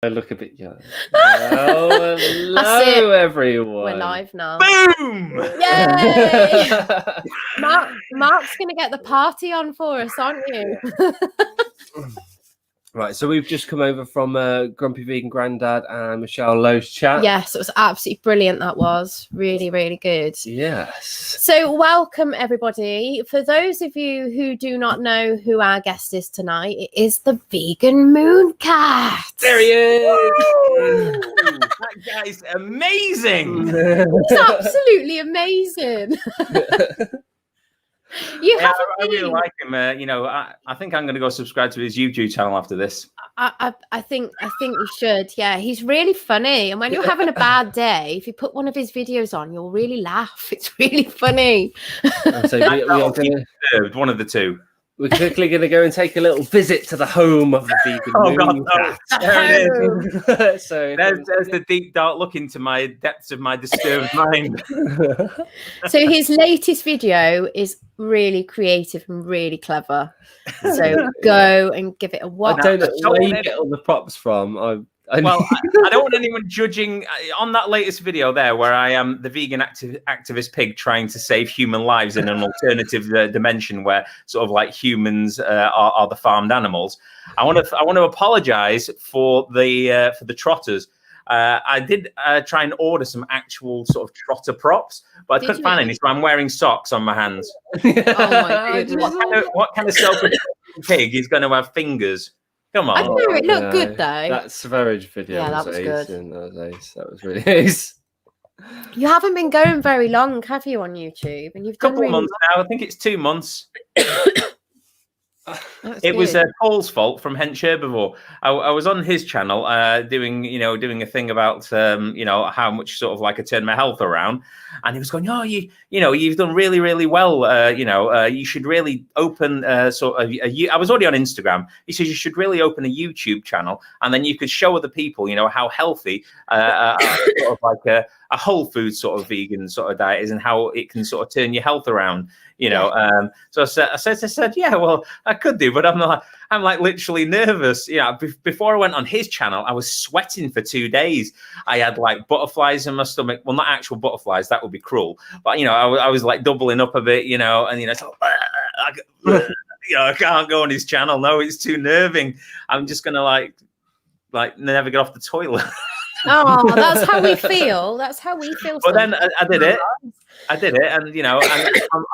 I look a bit young. Oh, hello, everyone. We're live now. Boom! Yay! Mark's going to get the party on for us, aren't you? Right, so we've just come over from Grumpy Vegan Grandad and Michelle Lowe's chat. Yes, it was absolutely brilliant. That was really, really good. Yes. So welcome, everybody. For those of you who do not know who our guest is tonight, it is the vegan Mooncat. There he is! That guy's amazing! He's absolutely amazing. I really like him. I think I'm going to go subscribe to his YouTube channel after this. I think you should. Yeah, he's really funny. And when you're having a bad day, if you put one of his videos on, you'll really laugh. It's really funny. So we are one of the two. We're quickly going to go and take a little visit to the home of the vegan Mooncat. There it is. So there's the deep, dark look into my depths of my disturbed mind. So his latest video is really creative and really clever. So go and give it a watch. I don't know where you get all the props from. I don't want anyone judging on that latest video there where I am the vegan activist pig trying to save human lives in an alternative dimension where sort of like humans are the farmed animals. I want to apologize for the trotters. I did try and order some actual sort of trotter props, but I couldn't find any, so I'm wearing socks on my hands. Oh my goodness. What kind of self-respecting pig is going to have fingers? Come on. I know, it looked good though. That Savage video that was good. That was ace. That was really ace. You haven't been going very long, have you, on YouTube? And you've done couple of months now. I think it's 2 months. It was Paul's fault from Hench Herbivore. I was on his channel doing a thing about how much sort of like I turned my health around, and he was going, oh, you've done really, really well. You should really open I was already on Instagram. He says you should really open a YouTube channel, and then you could show other people how healthy sort of like a whole food sort of vegan sort of diet is, and how it can sort of turn your health around. So I said, yeah, well, I could do, but I'm like literally nervous. Before I went on his channel, I was sweating for 2 days. I had like butterflies in my stomach. Well, not actual butterflies, that would be cruel. But I was like doubling up a bit, and so, I can't go on his channel. No, it's too nerving. I'm just gonna like never get off the toilet. Oh, that's how we feel. That's how we feel. But then I did it. And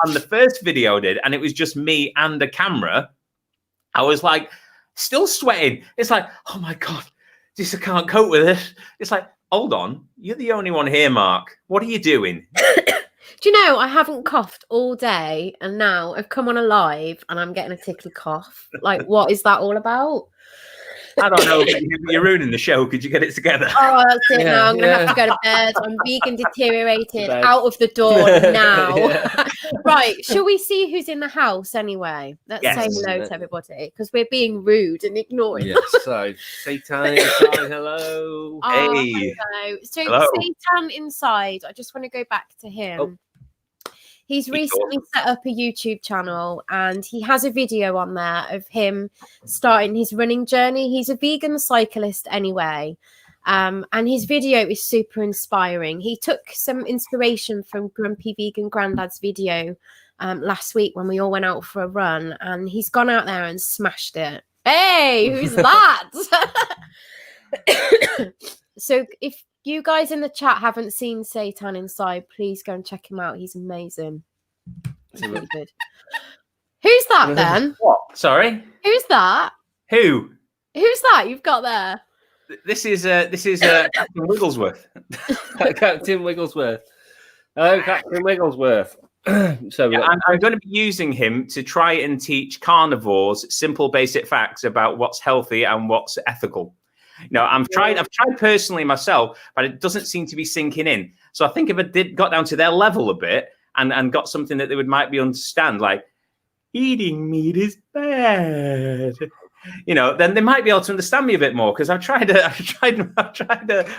on the first video I did, and it was just me and the camera. I was like still sweating. It's like, oh my God, I can't cope with it. It's like, hold on, you're the only one here, Mark. What are you doing? Do you know, I haven't coughed all day, and now I've come on a live and I'm getting a tickly cough. Like, what is that all about? I don't know. You're ruining the show. Could you get it together? Oh, that's it. Now I'm going to have to go to bed. I'm vegan deteriorated. Out of the door now. Right. Shall we see who's in the house anyway? Let's say hello to everybody, because we're being rude and ignoring. Yes. So, Satan inside, hello. Oh, hey. Hello. So, hello. Satan inside, I just want to go back to him. Oh. He's recently set up a YouTube channel, and he has a video on there of him starting his running journey. He's a vegan cyclist anyway, and his video is super inspiring. He took some inspiration from Grumpy Vegan Grandad's video last week when we all went out for a run, and he's gone out there and smashed it. Hey, who's that? So if you guys in the chat haven't seen Satan inside, please go and check him out. He's amazing. He's really good. Who's that then? What? Sorry? Who's that? Who? Who's that you've got there? This is Captain Wigglesworth. Captain Wigglesworth. Hello, Captain Wigglesworth. So yeah, I'm going to be using him to try and teach carnivores simple, basic facts about what's healthy and what's ethical. I've tried personally myself, but it doesn't seem to be sinking in. So I think if I got down to their level a bit and got something that they might be understand, like eating meat is bad, then they might be able to understand me a bit more. Because I've tried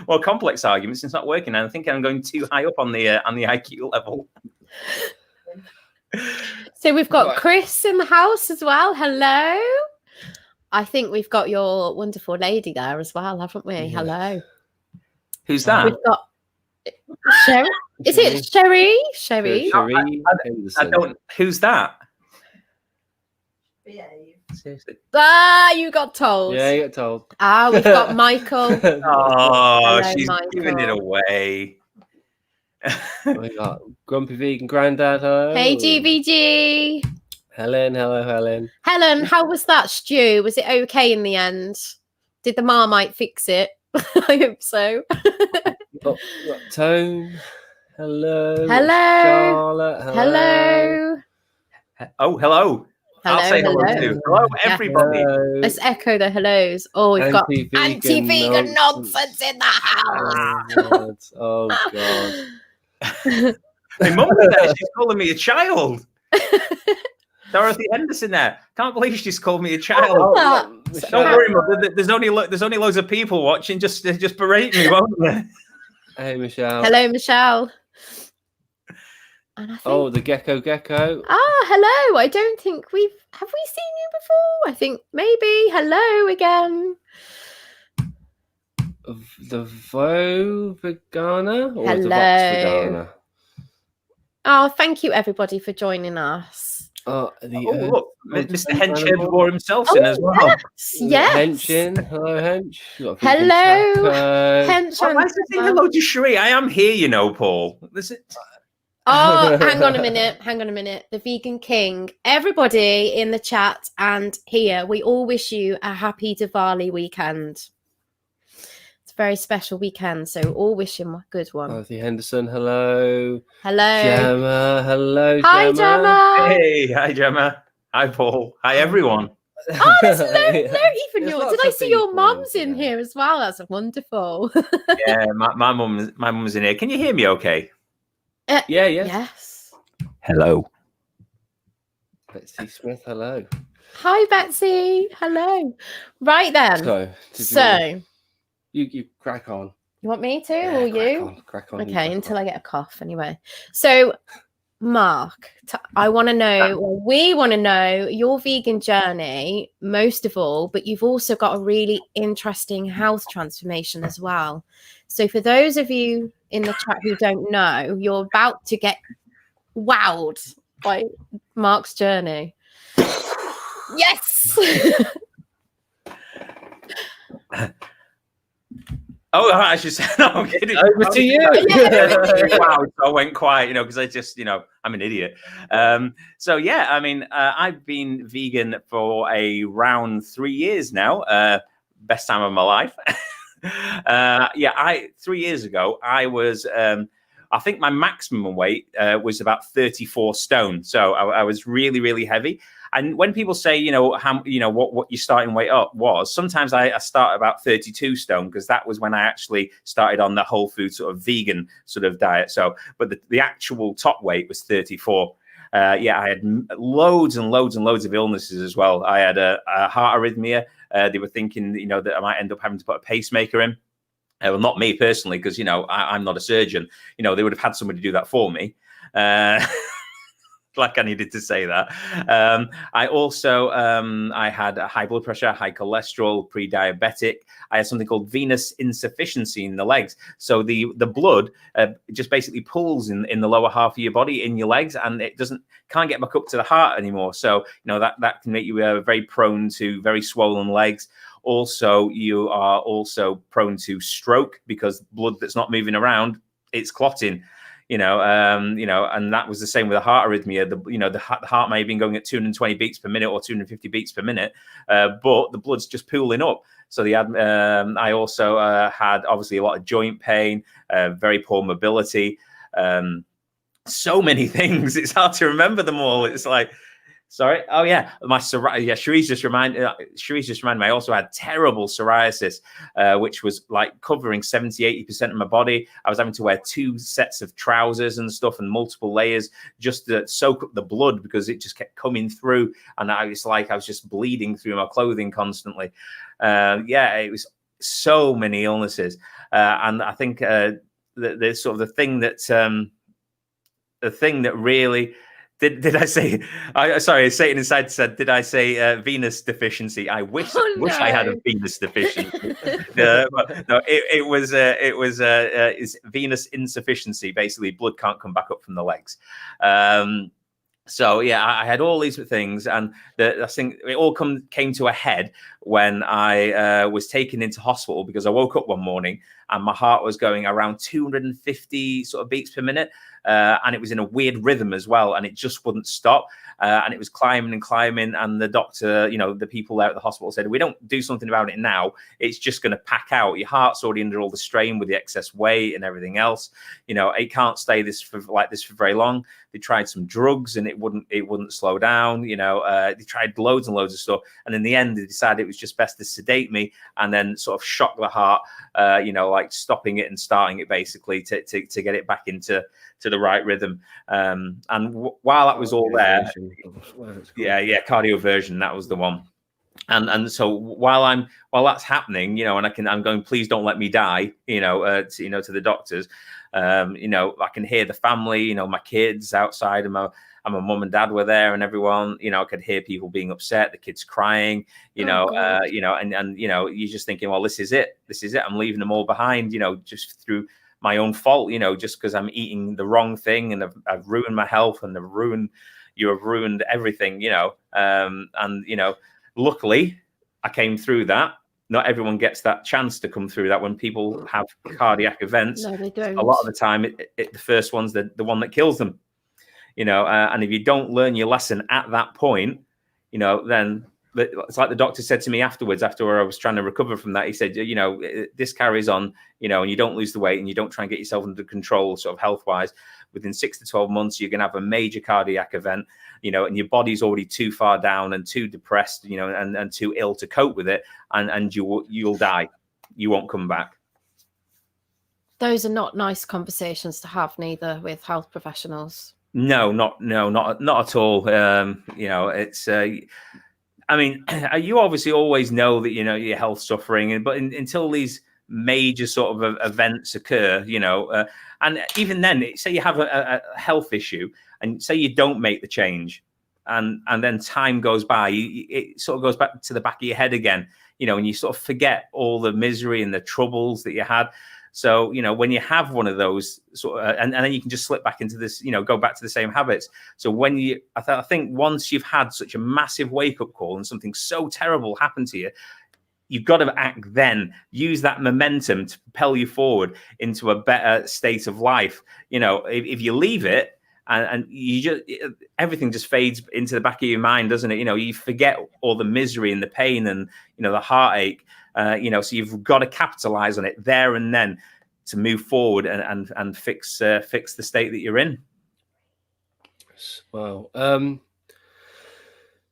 more complex arguments, and it's not working. And I think I'm going too high up on the IQ level. So we've got Chris in the house as well. Hello. I think we've got your wonderful lady there as well, haven't we? Yeah. Hello. Who's that? We've got Sherry. Is it Sherry? Sherry. Sherry I Henderson. don't. Who's that? Behave. Seriously. Ah, you got told. Yeah, you got told. Ah, we've got Michael. Oh, Hello, she's giving it Michael. away. We got Grumpy Vegan Grandad. Hello. Hey, GVG. Helen. Hello, Helen. Helen, how was that stew? Was it okay in the end? Did the Marmite fix it? I hope so. Oh, we got Tone. Hello. Hello. Charlotte. Hello. Hello. Oh, hello. I'll say hello too. Hello, everybody. Hello. Let's echo the hellos. Oh, we've got Anti-vegan anti-vegan nonsense in the house. Oh, God. My mum is there. She's calling me a child. Dorothy Henderson there. Can't believe she's called me a child. Oh, Don't worry, Mother. There's only loads of people watching. Just berate me, won't they? Hey, Michelle. Hello, Michelle. And I think, Oh, the gecko. hello. I don't think have we seen you before? I think maybe. Hello again. The Vo Vegana or the Vox Hello. Vegana? Oh, thank you everybody for joining us. Oh, Look, Mr. Hench Animal. Herbivore himself's in as well. Yes. Henchin. Hello, Hench. You got Hello, Vegan Taco. Hench. Why is it saying hello to Sheree? I am here, you know, Paul. Oh, hang on a minute. The Vegan King. Everybody in the chat and here, we all wish you a happy Diwali weekend. It's a very special weekend, so all wish him a good one. Dorothy Henderson. Hello. Hello. Gemma. Hello, Hi, Gemma. Hey, hi, Gemma. Hi, Paul. Hi, everyone. Oh, there's no even There's your. lots Did I of see your people mum's in today. here as well? That's wonderful. Yeah, my mum's in here. Can you hear me okay? Yeah. Yes. Hello. Betsy Smith. Hello. Hi, Betsy. Hello. Right then. So, you crack on. You want me to Yeah, or you? Crack on. Okay, until I get a cough anyway. So, Mark, I want to know, or we want to know your vegan journey, most of all, but you've also got a really interesting health transformation as well. So, for those of you in the chat who don't know, you're about to get wowed by Mark's journey. Yes. Oh, I should say, no, I'm kidding. Over to you. Wow, I went quiet, because I just, I'm an idiot. So, yeah, I mean, I've been vegan for around 3 years now. Best time of my life. 3 years ago, I was, I think my maximum weight was about 34 stone. So I was really, really heavy. And when people say, what your starting weight up was, sometimes I start about 32 stone because that was when I actually started on the whole food sort of vegan sort of diet. So, but the actual top weight was 34. I had loads and loads and loads of illnesses as well. I had a heart arrhythmia. They were thinking, that I might end up having to put a pacemaker in. Well, not me personally, because, I'm not a surgeon. They would have had somebody do that for me. Like I needed to say that. I also, I had high blood pressure, high cholesterol, pre-diabetic. I had something called venous insufficiency in the legs. So the blood just basically pools in the lower half of your body, in your legs, and it can't get back up to the heart anymore. So, that can make you very prone to very swollen legs. Also, you are also prone to stroke because blood that's not moving around, it's clotting. And that was the same with the heart arrhythmia. The heart may have been going at 220 beats per minute or 250 beats per minute, but the blood's just pooling up. So I also had obviously a lot of joint pain, very poor mobility, so many things. It's hard to remember them all. It's like, sorry. Oh yeah, my psoriasis. Yeah, Cherie's just reminded me. I also had terrible psoriasis, which was like covering 70-80% of my body. I was having to wear 2 sets of trousers and stuff and multiple layers just to soak up the blood because it just kept coming through, and I was just bleeding through my clothing constantly. It was so many illnesses, and I think the thing that really Did I say? Sorry, Satan inside said, "Did I say Venus deficiency?" I wish I had a Venus deficiency. But no, it was it's Venus insufficiency. Basically, blood can't come back up from the legs. So yeah, I had all these things, and I think it all came to a head when I was taken into hospital because I woke up one morning and my heart was going around 250 sort of beats per minute, and it was in a weird rhythm as well, and it just wouldn't stop. And it was climbing and climbing, and the doctor, the people there at the hospital said, "We don't do something about it now, it's just going to pack out. Your heart's already under all the strain with the excess weight and everything else. It can't stay like this for very long." They tried some drugs and it wouldn't slow down. They tried loads and loads of stuff, and in the end, they decided it was just best to sedate me and then sort of shock the heart, like stopping it and starting it basically to get it back into the right rhythm. And while that was all there, cardioversion, that was the one. And so while that's happening, and I'm going, "Please don't let me die," to the doctors. I can hear the family, my kids outside, and my mum and dad were there, and everyone, I could hear people being upset, the kids crying, and you're just thinking, well, this is it. I'm leaving them all behind, just through my own fault, just because I'm eating the wrong thing, and I've ruined my health, and you have ruined everything, luckily I came through that. Not everyone gets that chance to come through that. When people have cardiac events, no, they don't. A lot of the time, the first one's the one that kills them. And if you don't learn your lesson at that point, then it's like the doctor said to me afterwards, after I was trying to recover from that. He said, this carries on, and you don't lose the weight and you don't try and get yourself under control, sort of health-wise. Within 6 to 12 months, you're going to have a major cardiac event, and your body's already too far down and too depressed, and too ill to cope with it. And you'll die. You won't come back. Those are not nice conversations to have, neither, with health professionals. No, not at all. It's, I mean, you obviously always know that, your health's suffering, but until these major sort of events occur, and even then, say you have a health issue and say you don't make the change, and then time goes by, it sort of goes back to the back of your head again, and you sort of forget all the misery and the troubles that you had. So, when you have one of those sort of, and then you can just slip back into this, go back to the same habits. So when I think once you've had such a massive wake up call and something so terrible happened to you, you've got to act then, use that momentum to propel you forward into a better state of life. If you leave it and everything just fades into the back of your mind, doesn't it? You forget all the misery and the pain and, the heartache. So you've got to capitalize on it there and then to move forward and fix the state that you're in. Wow.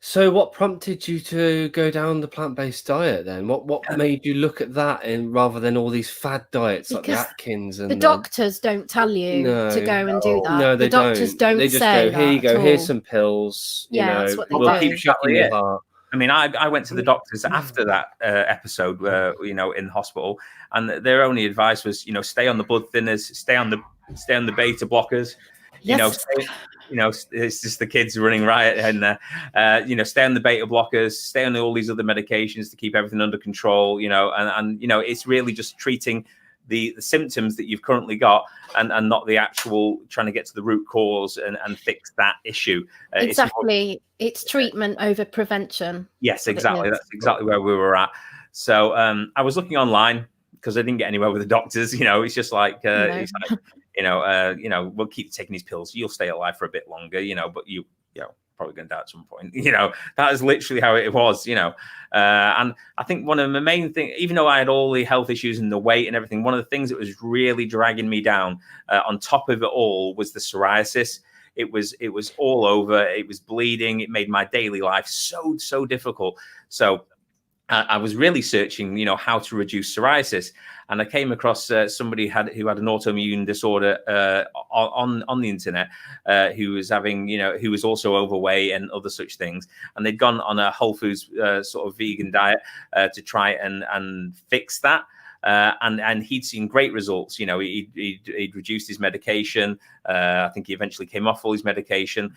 So what prompted you to go down the plant-based diet then? What made you look at that rather than all these fad diets like the Atkins? And the doctors don't tell you to go and do that. No, they don't. The doctors don't they just say go, here you go, that here's some pills. That's what they we'll do. keep shocking your heart. I mean, I went to the doctors after that episode, in hospital, and their only advice was, stay on the blood thinners, stay on the beta blockers, Yes. It's just the kids running riot in there. Stay on the beta blockers, stay on all these other medications to keep everything under control. And it's really just treating the symptoms that you've currently got, and not the actual trying to get to the root cause and fix that issue. Exactly. It's treatment over prevention. Yes, exactly. That's exactly where we were at. So I was looking online because I didn't get anywhere with the doctors. It's just like, we'll keep taking these pills. You'll stay alive for a bit longer, but you probably going to die at some point. That is literally how it was, and I think one of the main things, even though I had all the health issues and the weight and everything, one of the things that was really dragging me down on top of it all was the psoriasis. It was all over. It was bleeding. It made my daily life so difficult. So I was really searching, how to reduce psoriasis, and I came across somebody who had an autoimmune disorder on the internet, who was also overweight and other such things, and they'd gone on a whole foods sort of vegan diet to try and fix that. And he'd seen great results. You know, he'd reduced his medication. I think he eventually came off all his medication.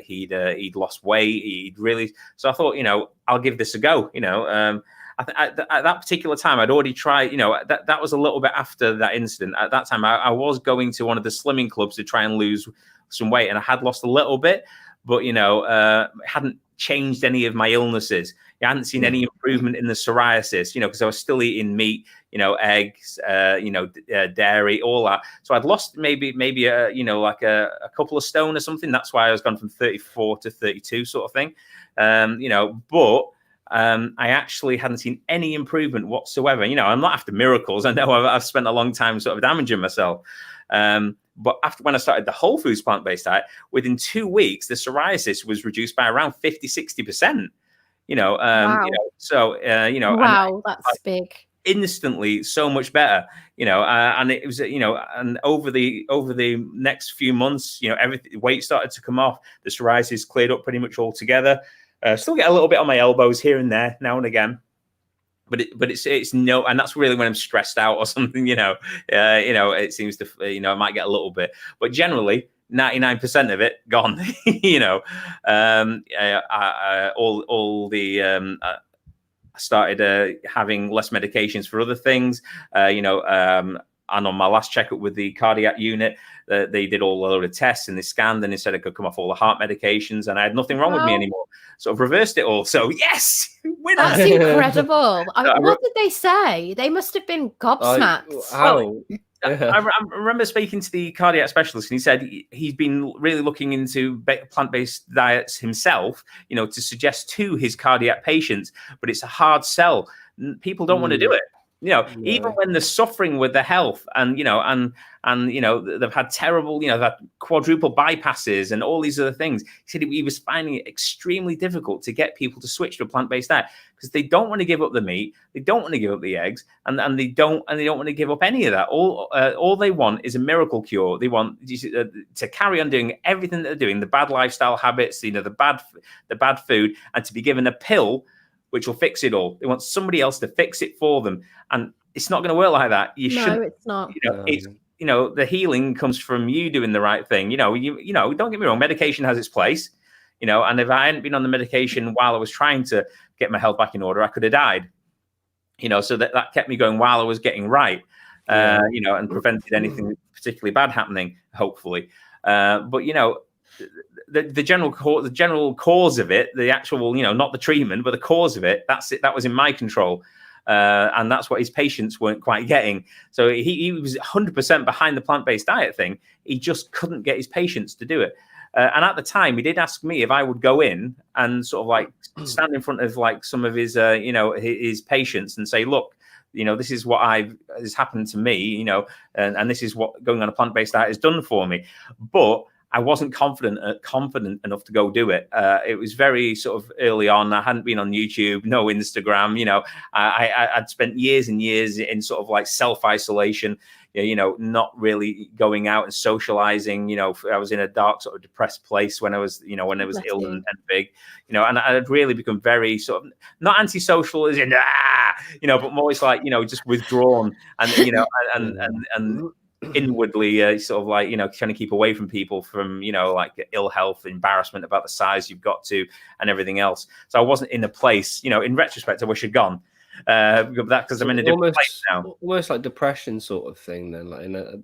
He'd lost weight. He'd really. So I thought, you know, I'll give this a go. You know, at that particular time, I'd already tried. You know, that was a little bit after that incident. At that time, I was going to one of the slimming clubs to try and lose some weight, and I had lost a little bit, but you know, hadn't changed any of my illnesses. I hadn't seen any improvement in the psoriasis, you know, because I was still eating meat, you know, eggs, you know, dairy, all that. So I'd lost maybe you know, like a couple of stone or something. That's why I was gone from 34 to 32 sort of thing, you know, but I actually hadn't seen any improvement whatsoever. You know, I'm not after miracles. I know I've spent a long time sort of damaging myself. But after when I started the whole foods plant-based diet, within 2 weeks, the psoriasis was reduced by around 50-60%. You know, Wow. you know, so you know, wow, that's big. Instantly, so much better. You know, and it was, you know, and over the next few months, you know, everything, weight started to come off. The psoriasis cleared up pretty much altogether. Still get a little bit on my elbows here and there now and again. But it's no, and that's really when I'm stressed out or something, you know, it seems to, you know, I might get a little bit, but generally 99% of it gone, you know. I started having less medications for other things, you know, and on my last checkup with the cardiac unit, they did all a load of tests and they scanned and they said I could come off all the heart medications and I had nothing wrong with me anymore. Sort of reversed it all. So yes, winner. That's incredible. What did they say? They must have been gobsmacked. I remember speaking to the cardiac specialist and he said he's been really looking into plant-based diets himself, you know, to suggest to his cardiac patients, but it's a hard sell. People don't want to do it. You know, even when they're suffering with their health and, you know, and, you know, they've had terrible, you know, they've had quadruple bypasses and all these other things. He said he was finding it extremely difficult to get people to switch to a plant-based diet because they don't want to give up the meat. They don't want to give up the eggs and they don't want to give up any of that. All they want is a miracle cure. They want to carry on doing everything that they're doing, the bad lifestyle habits, you know, the bad food, and to be given a pill which will fix it all. They want somebody else to fix it for them. And it's not going to work like that. No, it's not. You know, it's, you know, the healing comes from you doing the right thing. You know, don't get me wrong, medication has its place, you know, and if I hadn't been on the medication while I was trying to get my health back in order, I could have died. You know, so that kept me going while I was getting right, you know, and prevented anything particularly bad happening, hopefully. But, you know, the general cause of it, the actual, you know, not the treatment, but the cause of it, that's it. That was in my control. And that's what his patients weren't quite getting. So he was 100% behind the plant-based diet thing. He just couldn't get his patients to do it. And at the time, he did ask me if I would go in and sort of like stand in front of like some of his, you know, his patients and say, look, you know, this is what has happened to me, you know, and this is what going on a plant-based diet has done for me. But I wasn't confident enough to go do it. It was very sort of early on. I hadn't been on YouTube, no Instagram. You know, I'd spent years and years in sort of like self-isolation, you know, not really going out and socializing. You know, I was in a dark sort of depressed place when I was, you know, when I was ill and big, you know, and I'd really become very sort of not antisocial as in, you know, but more like, you know, just withdrawn and, you know, and inwardly sort of like, you know, trying to keep away from people from, you know, like ill health, embarrassment about the size you've got to and everything else. So I wasn't in a place, you know, in retrospect, I wish I'd gone. Because I'm in a different place now. Almost like depression sort of thing then, like in a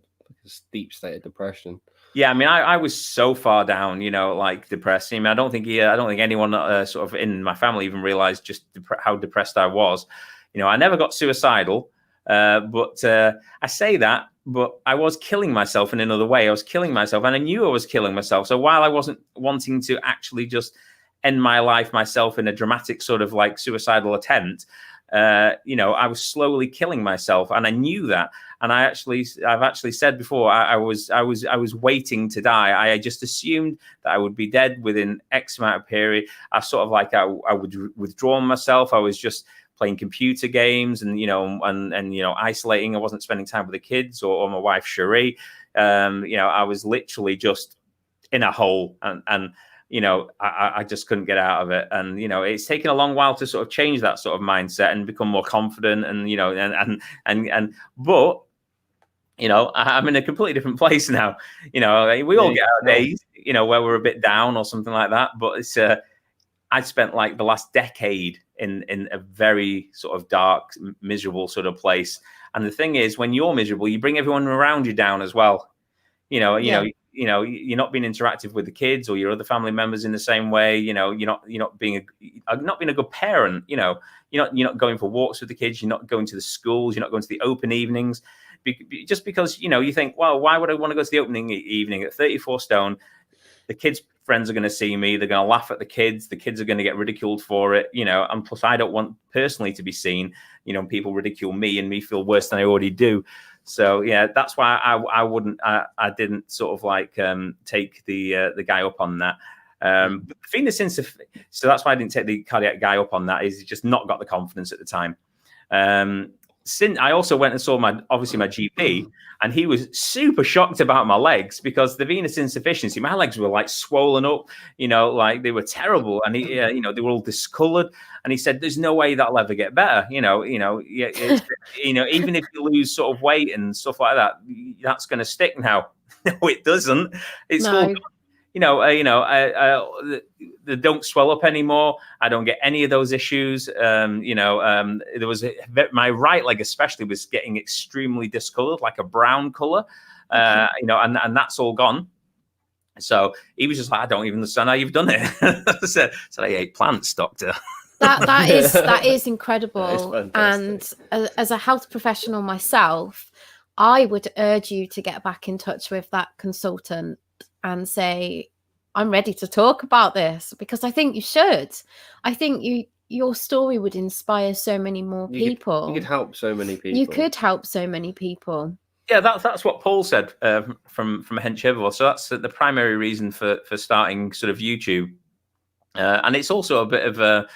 deep state of depression. Yeah, I mean, I was so far down, you know, like depressed. I mean, I don't think anyone sort of in my family even realized just how depressed I was. You know, I never got suicidal, but I say that, but I was killing myself in another way. I was killing myself and I knew I was killing myself. So while I wasn't wanting to actually just end my life myself in a dramatic sort of like suicidal attempt, you know, I was slowly killing myself and I knew that. And I've actually said before, I was waiting to die. I just assumed that I would be dead within X amount of period. I sort of like, I would withdraw myself. I was just playing computer games and, you know, and, you know, isolating. I wasn't spending time with the kids or my wife, Cherie. You know, I was literally just in a hole and I just couldn't get out of it. And, it's taken a long while to sort of change that sort of mindset and become more confident and, but, I'm in a completely different place now. We all get our days, where we're a bit down or something like that. But it's, I spent like the last decade in a very sort of dark, miserable sort of place. And the thing is, when you're miserable, you bring everyone around you down as well. You're not being interactive with the kids or your other family members in the same way. You're not being a good parent. You're not going for walks with the kids. You're not going to the schools. You're not going to the open evenings, just because you think, well, why would I want to go to the opening evening at 34 stone? The kids' friends are going to see me. They're going to laugh at the kids. The kids are going to get ridiculed for it. And plus, I don't want personally to be seen. People ridicule me and me feel worse than I already do. So yeah, that's why I didn't sort of like take the guy up on that. Venous insufficiency. So that's why I didn't take the cardiac guy up on that. Is he just not got the confidence at the time. Since I also went and saw my GP, and he was super shocked about my legs because the venous insufficiency, my legs were like swollen up, like they were terrible, and they were all discolored. And he said, "There's no way that'll ever get better." Even if you lose sort of weight and stuff like that, that's going to stick now. No, it doesn't. It's all gone. They don't swell up anymore. I don't get any of those issues. There was my right leg especially was getting extremely discolored, like a brown color, and that's all gone. So he was just like, I don't even understand how you've done it. I said I ate plants, doctor. That is incredible. That is and as a health professional myself, I would urge you to get back in touch with that consultant and say, I'm ready to talk about this, because I think you should. I think your story would inspire so many more people. You could help so many people. You could help so many people. Yeah, that's what Paul said from Hench Herbivore. So that's the primary reason for starting sort of YouTube. And it's also a bit of a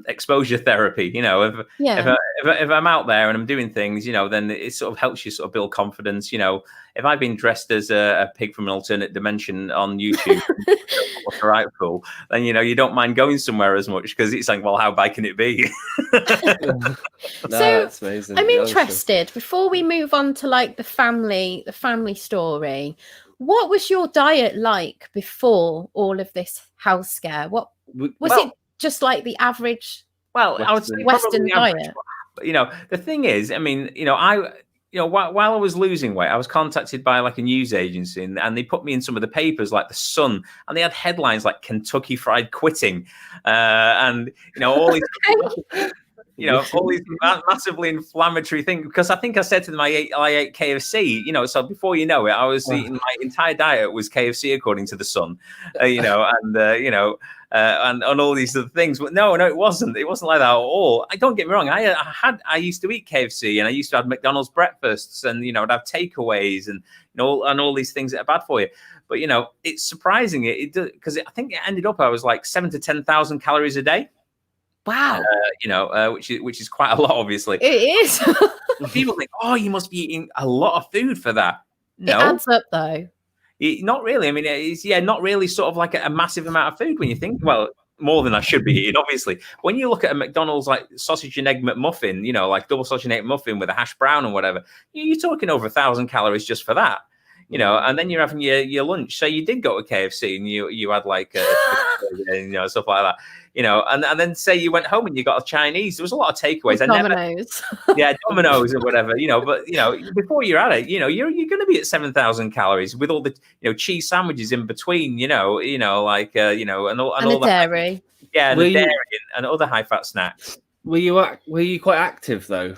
exposure therapy. If I'm out there and I'm doing things, then it sort of helps you sort of build confidence. If I've been dressed as a pig from an alternate dimension on YouTube, what's the right pool, then you don't mind going somewhere as much, because it's like, well, how bad can it be? That's amazing. I'm interested, before we move on to like the family story, what was your diet like before all of this health scare? What was it? Just like the average, I would say Western diet. The thing is, while I was losing weight, I was contacted by like a news agency, and they put me in some of the papers like The Sun, and they had headlines like "Kentucky Fried Quitting," and all these. All these massively inflammatory things, because I think I said to them, I ate KFC, so before you know it, I was eating, my entire diet was KFC according to The Sun, and all these other things. But no, it wasn't like that at all. Don't get me wrong. I used to eat KFC, and I used to have McDonald's breakfasts, and I'd have takeaways and all these things that are bad for you. But it's surprising because I think it ended up I was like 7,000 to 10,000 calories a day. Wow. Which is quite a lot, obviously. It is. People think, oh, you must be eating a lot of food for that. No. It adds up, though. Not really. I mean, it's not really sort of like a massive amount of food when you think, well, more than I should be eating, obviously. When you look at a McDonald's like sausage and egg McMuffin, like double sausage and egg muffin with a hash brown and whatever, you're talking over 1,000 calories just for that. And then you're having your lunch. So you did go to KFC and you had like stuff like that. And then say you went home and you got a Chinese. There was a lot of takeaways. Domino's. Domino's or whatever. But before you're at it, you're going to be at 7,000 calories with all the cheese sandwiches in between. And all the dairy. And the dairy and other high fat snacks. Were you quite active though?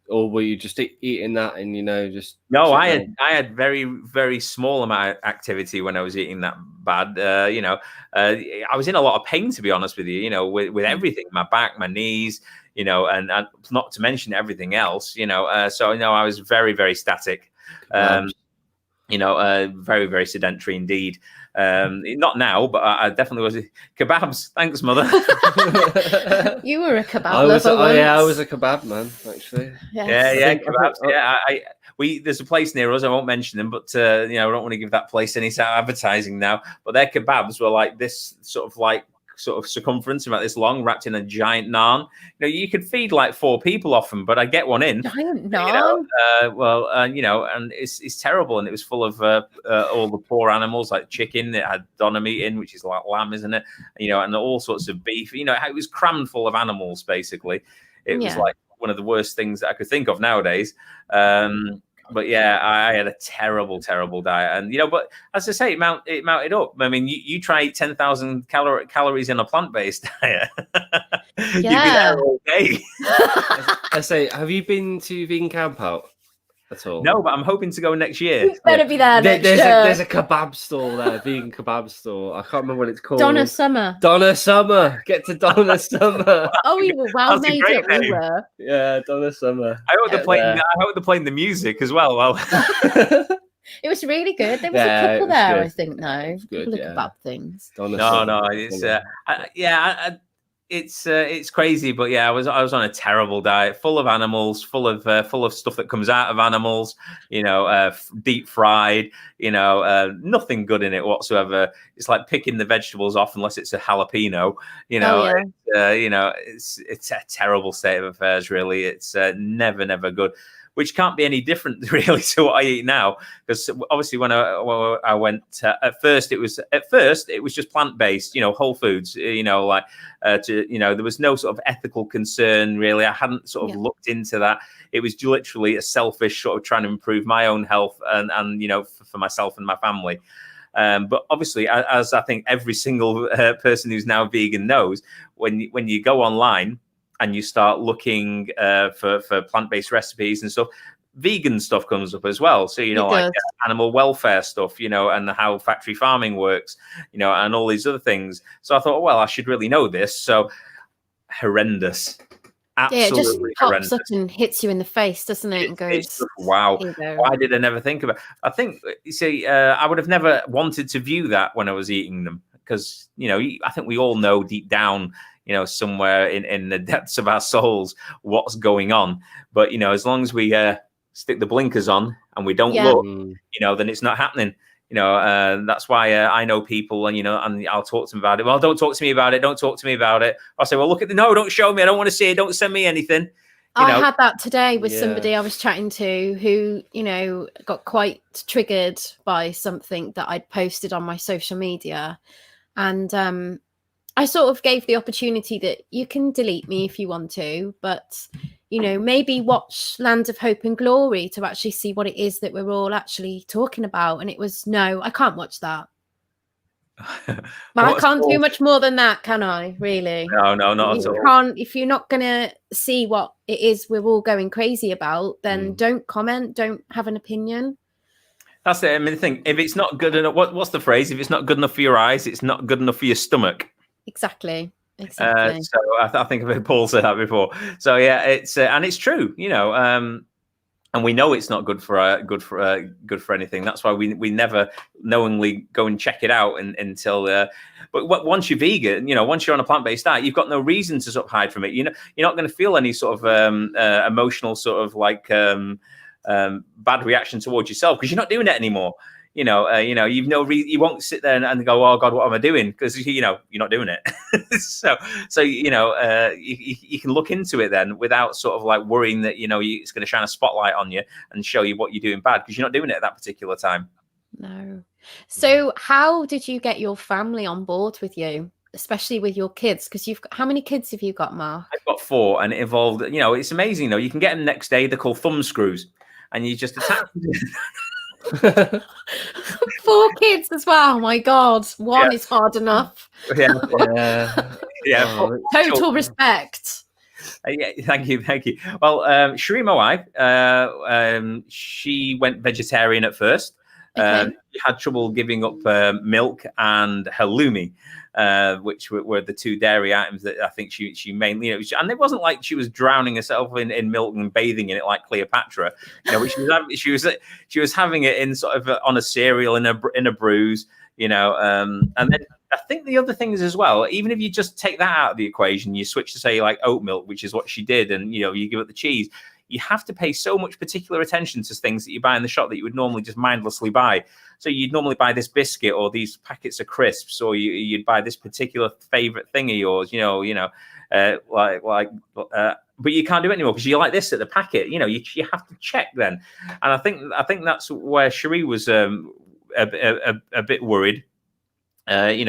Or were you just eating that and just? No, I had very, very small amount of activity when I was eating that bad. I was in a lot of pain, to be honest with you. With everything, my back, my knees, and not to mention everything else. So I was very, very static. very, very sedentary indeed. Not now, but I definitely was. Kebabs. Thanks, mother. You were a kebab lover once. I was a kebab man, actually. Yes. Yeah, kebabs. There's a place near us. I won't mention them, but I don't want to give that place any advertising now. But their kebabs were like this sort of circumference, about this long, wrapped in a giant naan. You could feed like 4 people off them, but I get one in. Giant naan. And it's terrible, and it was full of all the poor animals, like chicken. It had doner meat in, which is like lamb, isn't it? And all sorts of beef. It was crammed full of animals. Basically, it was like one of the worst things that I could think of nowadays. But yeah, I had a terrible diet, and but as I say, it mounted up. I mean, you try 10,000 calories in a plant-based diet. You'd be there all day. I say, have you been to Vegan Camp Out at all? No, but I'm hoping to go next year. You better be there next year. There's a kebab store there, vegan kebab store. I can't remember what it's called. Donna Summer. Get to Donna Summer. Oh, we were well made it. We were. Yeah, Donna Summer. I hope they're playing the music as well. It was really good. There was a couple there, good. I think. No, good, kebab things. No, it's crazy, but I was on a terrible diet, full of animals, full of stuff that comes out of animals, deep fried, nothing good in it whatsoever. It's like picking the vegetables off unless it's a jalapeno, it's a terrible state of affairs, really. It's never good. Which can't be any different really to what I eat now, because obviously when I went at first it was just plant-based, whole foods, there was no sort of ethical concern really. I hadn't sort of looked into that. It was literally a selfish sort of trying to improve my own health and for myself and my family. But obviously, as I think every single person who's now vegan knows, when you go online and you start looking for plant-based recipes and stuff, vegan stuff comes up as well. So, like animal welfare stuff, and how factory farming works, and all these other things. So I thought, well, I should really know this. So horrendous. Absolutely it just pops up and hits you in the face, doesn't it? And goes, wow, why did I never think about it? I think, you see, I would have never wanted to view that when I was eating them, because, I think we all know deep down, somewhere in the depths of our souls what's going on. But, as long as we stick the blinkers on and we don't look, then it's not happening. That's why I know people and, and I'll talk to them about it. Well, don't talk to me about it. Don't talk to me about it. I'll say, well, look at no, don't show me. I don't want to see it. Don't send me anything. I had that today with somebody I was chatting to who, got quite triggered by something that I'd posted on my social media. And, I sort of gave the opportunity that you can delete me if you want to, but, maybe watch Land of Hope and Glory to actually see what it is that we're all actually talking about. And it was, no, I can't watch that. But I can't do much more than that, can I? Really? No, not at all. If you're not going to see what it is we're all going crazy about, then don't comment, don't have an opinion. That's it. I mean, the thing, if it's not good enough, what's the phrase? If it's not good enough for your eyes, it's not good enough for your stomach. Exactly. So I think I've heard Paul say that before. So yeah, it's and it's true, and we know it's not good for anything. That's why we never knowingly go and check it out until. But once you're vegan, once you're on a plant-based diet, you've got no reason to sort of hide from it. You're not going to feel any sort of emotional sort of like bad reaction towards yourself because you're not doing it anymore. You won't sit there and go, oh God, what am I doing? Because you're not doing it. so you can look into it then without sort of like worrying that it's going to shine a spotlight on you and show you what you're doing bad because you're not doing it at that particular time. No. So how did you get your family on board with you, especially with your kids? Because how many kids have you got, Mark? I've got 4, and it involved. It's amazing. You can get them next day. They're called thumb screws, and you just attach. 4 kids as well. Oh my God, 1 is hard enough. Yeah. Total respect. Thank you. Well, Sheree, my wife, she went vegetarian at first. She had trouble giving up milk and halloumi, which were the two dairy items that I think she mainly, and it wasn't like she was drowning herself in milk and bathing in it like Cleopatra. She was having it in sort of on a cereal in a bruise, and then I think the other thing is as well, even if you just take that out of the equation, you switch to say like oat milk, which is what she did, and you give it the cheese. You have to pay so much particular attention to things that you buy in the shop that you would normally just mindlessly buy. So you'd normally buy this biscuit or these packets of crisps, or you'd buy this particular favorite thing of yours, but you can't do it anymore because you like this at the packet. You have to check then, and I think that's where Cherie was a bit worried.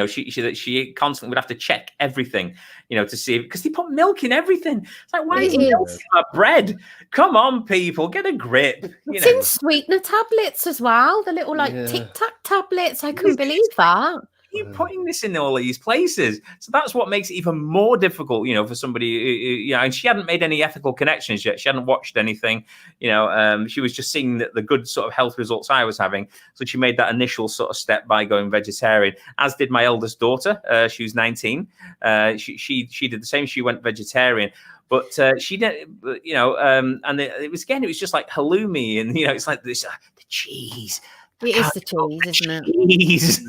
She constantly would have to check everything, to see, because they put milk in everything. It's like, why is milk in my bread? Come on, people, get a grip. It's in sweetener tablets as well, the little Tic Tac tablets. I couldn't believe that. You're putting this in all these places, so that's what makes it even more difficult, for somebody. And she hadn't made any ethical connections yet. She hadn't watched anything. She was just seeing the good sort of health results I was having. So she made that initial sort of step by going vegetarian. As did my eldest daughter. She was 19. She did the same. She went vegetarian. But she didn't, and it was just like halloumi, and it's like this the cheese. It is the cheese, isn't it? Cheese.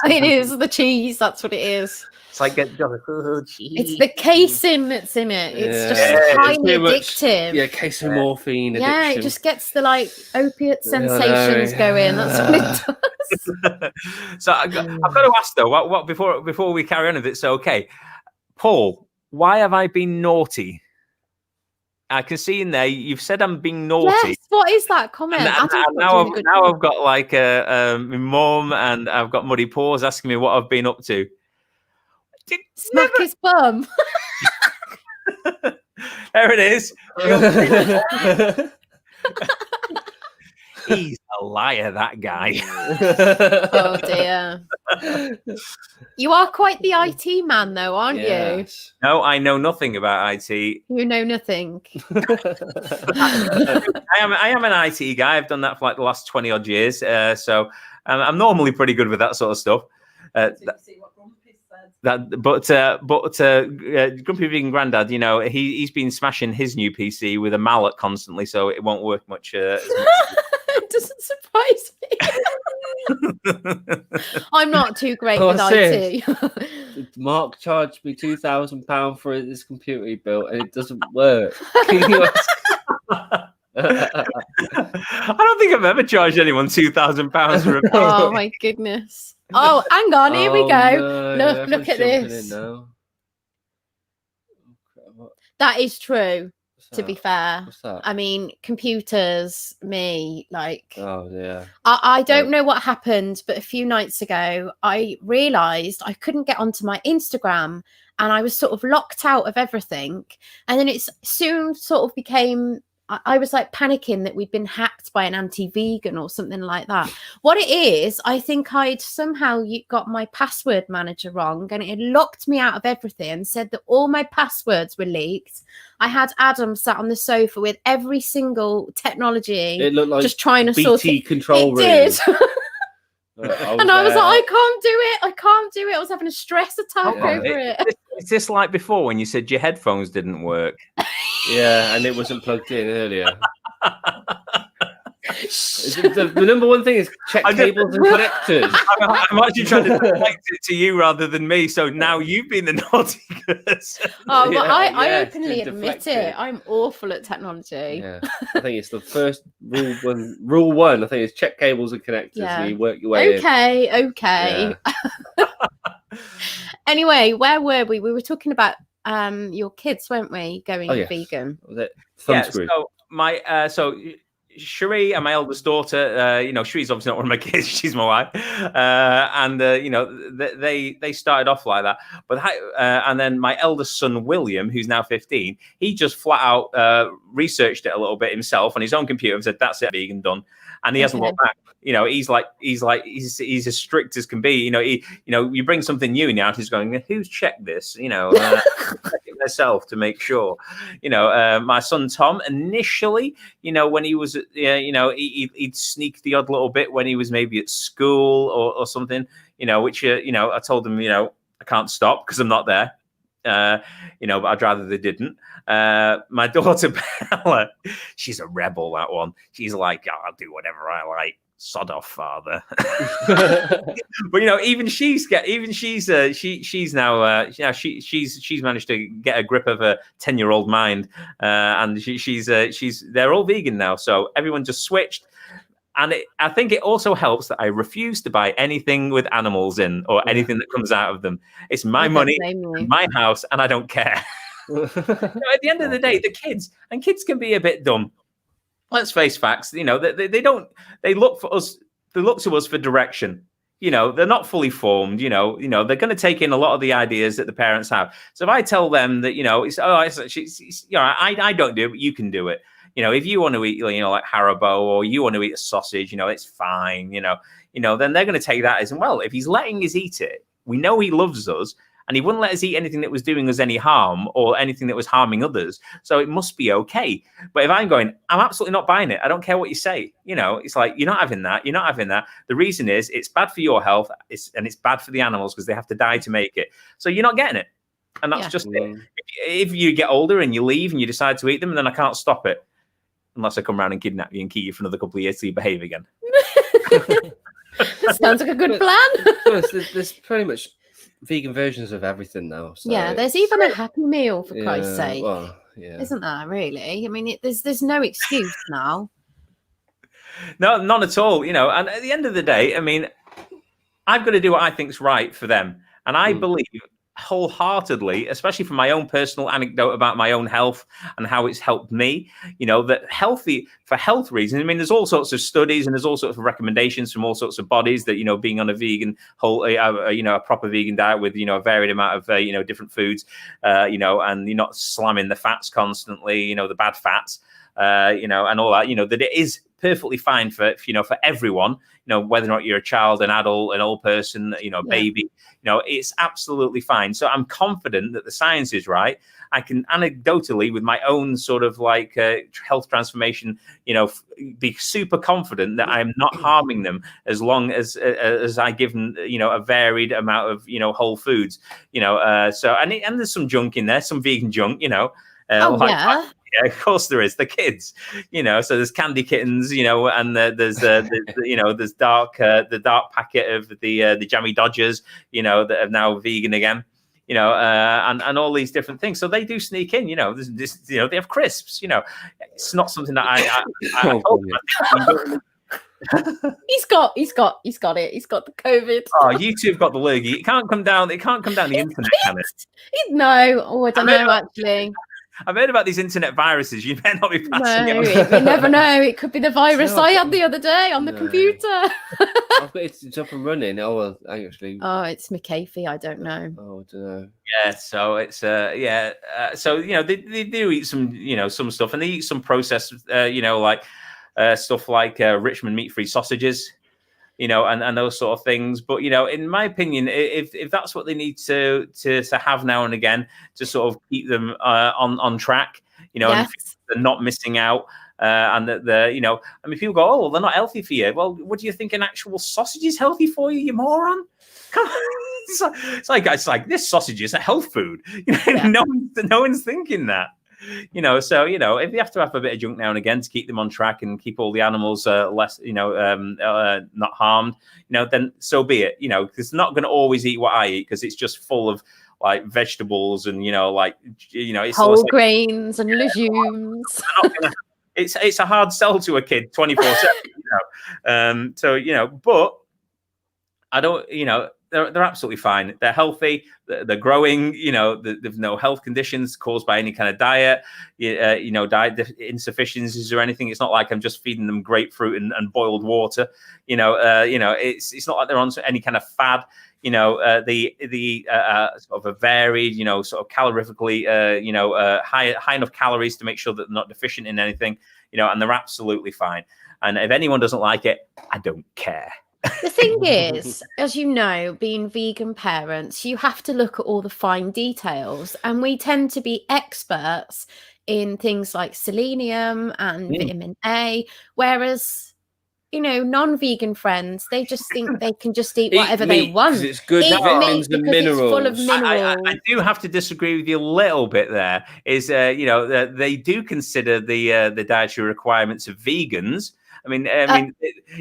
It is the cheese. That's what it is. It's like cheese. It's the casein that's in it. It's just highly addictive. Casomorphine addiction. Yeah, it just gets the opiate sensations going. That's what it does. So I've got to ask though, what before we carry on, if it's okay, Paul, why have I been naughty? I can see in there you've said I'm being naughty. Yes, what is that comment? Now I've got like my mum, and I've got muddy paws asking me what I've been up to. Smack his bum. There it is. He's a liar, that guy. Oh dear. You are quite the IT man, though, aren't you? No, I know nothing about IT. You know nothing. I am an IT guy. I've done that for like the last 20 odd years. So I'm normally pretty good with that sort of stuff. Grumpy Vegan Grandad, he's been smashing his new PC with a mallet constantly, so it won't work much. It doesn't surprise me. I'm not too great with IT. Mark charged me £2,000 for this computer he built, and it doesn't work. I don't think I've ever charged anyone £2,000 for a PC. Oh my goodness. Oh, hang on, here we go. No, look at this. That is true. To be fair, what's that? I mean, computers, me, oh yeah. I don't know what happened, but a few nights ago, I realised I couldn't get onto my Instagram, and I was sort of locked out of everything. And then it soon sort of became, I was like panicking that we'd been hacked by an anti-vegan or something like that. What it is, I think I'd somehow got my password manager wrong, and it had locked me out of everything and said that all my passwords were leaked. I had Adam sat on the sofa with every single technology. It looked like just trying to sort it. Control room. Did. And I was like, I can't do it. I was having a stress attack over it. Is this like before when you said your headphones didn't work? Yeah, and it wasn't plugged in earlier. The number one thing is check cables and connectors. I'm actually trying to deflect it to you rather than me. So now you've been the naughty person. Oh, but I openly admit it. I'm awful at technology. Yeah, I think it's the first rule one. I think it's check cables and connectors. Yeah. And you work your way in. Okay. Yeah. Anyway, where were we? We were talking about your kids, weren't we? Going vegan. Was it? So Cherie and my eldest daughter, Cherie's obviously not one of my kids; she's my wife, and they started off like that. But and then my eldest son William, who's now 15, he just flat out researched it a little bit himself on his own computer and said, "That's it, vegan, done." And he hasn't looked back. He's as strict as can be. You bring something new now, he's going, "Who's checked this?" myself to make sure. My son Tom initially, when he was, he'd sneak the odd little bit when he was maybe at school or something, which, I told him, I can't stop because I'm not there. But I'd rather they didn't. My daughter Bella, she's a rebel. That one, she's like, I'll do whatever I like. Sod off, father. But even she's now she's managed to get a grip of a 10-year-old mind, and they're all vegan now. So everyone just switched. And I think it also helps that I refuse to buy anything with animals in or anything that comes out of them. It's my money, my house, and I don't care. At the end of the day, the kids can be a bit dumb. Let's face facts. They look for us. They look to us for direction. They're not fully formed. They're going to take in a lot of the ideas that the parents have. So if I tell them that, I don't do it, but you can do it. If you want to eat, like Haribo, or you want to eat a sausage, it's fine, then they're going to take that as, well, if he's letting us eat it, we know he loves us, and he wouldn't let us eat anything that was doing us any harm or anything that was harming others. So it must be okay. But if I'm going, I'm absolutely not buying it. I don't care what you say. It's like, you're not having that. You're not having that. The reason is it's bad for your health, and it's bad for the animals because they have to die to make it. So you're not getting it. And that's just it. If you get older and you leave and you decide to eat them, then I can't stop it. Unless I come around and kidnap you and keep you for another couple of years till you behave again. That sounds like a good plan. There's pretty much vegan versions of everything now. So yeah, there's even a Happy Meal, for Christ's sake. Well, yeah. Isn't there, really? I mean, there's no excuse now. No, none at all. And at the end of the day, I mean, I've got to do what I think's right for them. And I believe wholeheartedly, especially from my own personal anecdote about my own health and how it's helped me, that for health reasons. I mean, there's all sorts of studies and there's all sorts of recommendations from all sorts of bodies that, being on a vegan a proper vegan diet with, a varied amount of, different foods, and you're not slamming the fats constantly, the bad fats, and all that, that it is perfectly fine for everyone, whether or not you're a child, an adult, an old person, baby, it's absolutely fine. So I'm confident that the science is right. I can anecdotally, with my own sort of like health transformation, be super confident that I'm not harming them as long as I give them, a varied amount of, whole foods, so, and there's some junk in there, some vegan junk, Yeah, of course there is. The kids, so there's candy kittens, and there's there's the dark packet of the jammy Dodgers, that are now vegan again, and all these different things. So they do sneak in, they have crisps, it's not something that I He's got it. He's got the COVID. Oh, YouTube got the lurgy. It can't come down the internet, can it? No. I don't know, actually. I've heard about these internet viruses. You better not be passing it on. You never know. It could be the virus I had the other day on the computer. I've got it's up and running. Oh, well, actually. Oh, it's McAfee. I don't know. Oh, I don't know. Yeah, so it's so they do eat some some stuff, and they eat some processed like stuff like Richmond meat-free sausages. And those sort of things. But, in my opinion, if that's what they need to have now and again to sort of keep them on track, yes. And they're not missing out. And that people go, oh, well, they're not healthy for you. Well, what do you think an actual sausage is healthy for you, you moron? Come on. It's like this sausage is a health food. Yeah. No one's thinking that. So if you have to have a bit of junk now and again to keep them on track and keep all the animals less, not harmed, then so be it. Because it's not going to always eat what I eat because it's just full of like vegetables and it's whole grains and legumes. It's a hard sell to a kid 24/7. So but I don't. They're absolutely fine. They're healthy. They're growing. There's no health conditions caused by any kind of diet. Diet insufficiencies or anything. It's not like I'm just feeding them grapefruit and boiled water. It's not like they're on any kind of fad. The sort of a varied, sort of calorifically, high enough calories to make sure that they're not deficient in anything. And they're absolutely fine. And if anyone doesn't like it, I don't care. The thing is, as you know, being vegan parents, you have to look at all the fine details, and we tend to be experts in things like selenium and vitamin A, whereas, you know, non-vegan friends, they just think they can just eat whatever they want. It's good vitamins and minerals. It's full of minerals. I do have to disagree with you a little bit there. Is you know, they do consider the dietary requirements of vegans. I mean,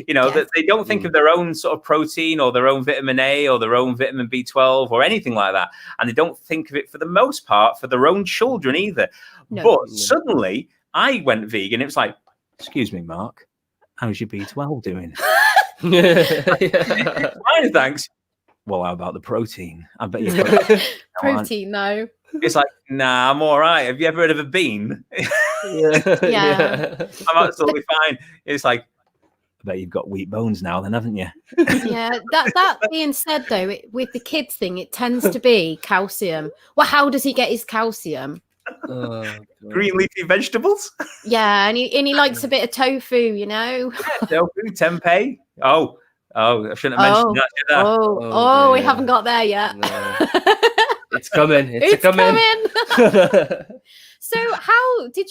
you know, that they don't think of their own sort of protein or their own vitamin A or their own vitamin B12 or anything like that. And they don't think of it for the most part for their own children either. But suddenly I went vegan. It was like, excuse me, Mark, how's your B12 doing? Fine, thanks. Well, how about the protein? I bet you've got protein, no. It's like, nah, I'm all right. Have you ever heard of a bean? Yeah. I'm absolutely fine. It's like, I bet you've got weak bones now then, haven't you? Yeah, that being said though, with the kids thing, it tends to be calcium. Well, how does he get his calcium? Green leafy vegetables? Yeah, and he likes a bit of tofu, you know. Tofu, tempeh. Oh, I shouldn't have mentioned that, should I? We haven't got there yet. No. It's coming. It's coming. So how did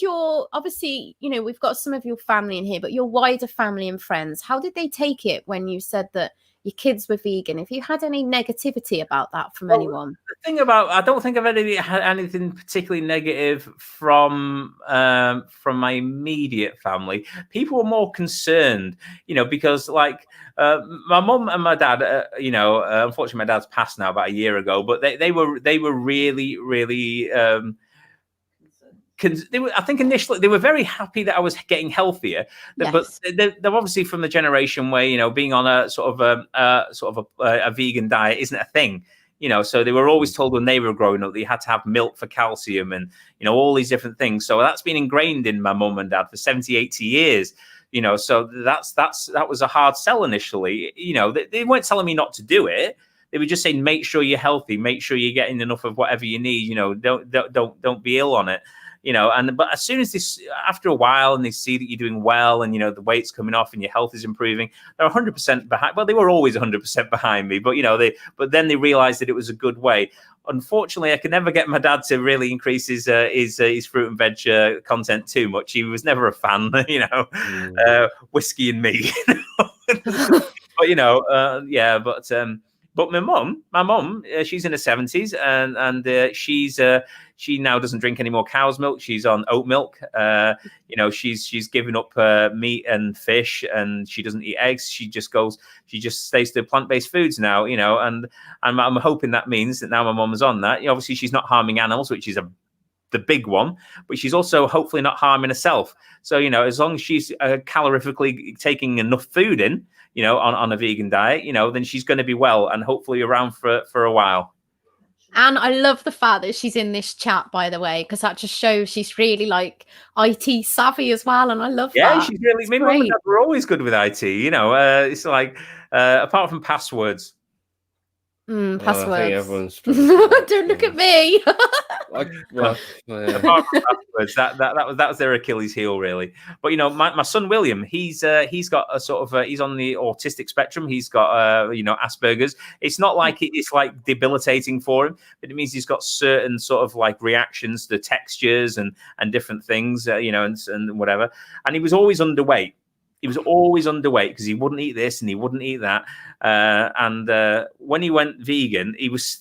obviously, you know, we've got some of your family in here, but your wider family and friends, how did they take it when you said that your kids were vegan? If you had any negativity about that from anyone? The thing about, I don't think I've had anything particularly negative from my immediate family. People were more concerned, you know, because like my mum and my dad, you know, unfortunately my dad's passed now about a year ago, but they were really, really. I think initially they were very happy that I was getting healthier, but they're obviously from the generation where, you know, being on a sort of a vegan diet isn't a thing, you know. So they were always told when they were growing up that you had to have milk for calcium and, you know, all these different things. So that's been ingrained in my mum and dad for 70, 80 years, you know. So that was a hard sell initially. You know, they weren't telling me not to do it. They were just saying, make sure you're healthy, make sure you're getting enough of whatever you need, you know, don't be ill on it. You know, but as soon as this, after a while, and they see that you're doing well, and you know the weight's coming off, and your health is improving, they're 100% behind. Well, they were always 100% behind me, but you know, but then they realised that it was a good way. Unfortunately, I could never get my dad to really increase his fruit and veg content too much. He was never a fan, you know, whiskey and me. But you know, yeah, but my mum, she's in her 70s, and she now doesn't drink any more cow's milk. She's on oat milk. You know, she's given up meat and fish, and she doesn't eat eggs. She just stays to plant-based foods now. You know, and I'm hoping that means that now my mum is on that. You know, obviously, she's not harming animals, which is the big one, but she's also hopefully not harming herself. So, you know, as long as she's calorifically taking enough food in, you know, on a vegan diet, you know, then she's going to be well and hopefully around for a while. And I love the fact that she's in this chat, by the way, because that just shows she's really like IT savvy as well. And I love that. Yeah, she's really, my mum and dad were always good with IT, you know, it's like, apart from passwords. Passwords. I think everyone's don't look at me. Apart from passwords, that was their Achilles heel, really. But you know, my son William, he's got a sort of he's on the autistic spectrum. He's got you know, Asperger's. It's not like it's like debilitating for him, but it means he's got certain sort of like reactions to textures and different things, you know, and whatever. And he was always underweight. He was always underweight because he wouldn't eat this and he wouldn't eat that. And when he went vegan, he was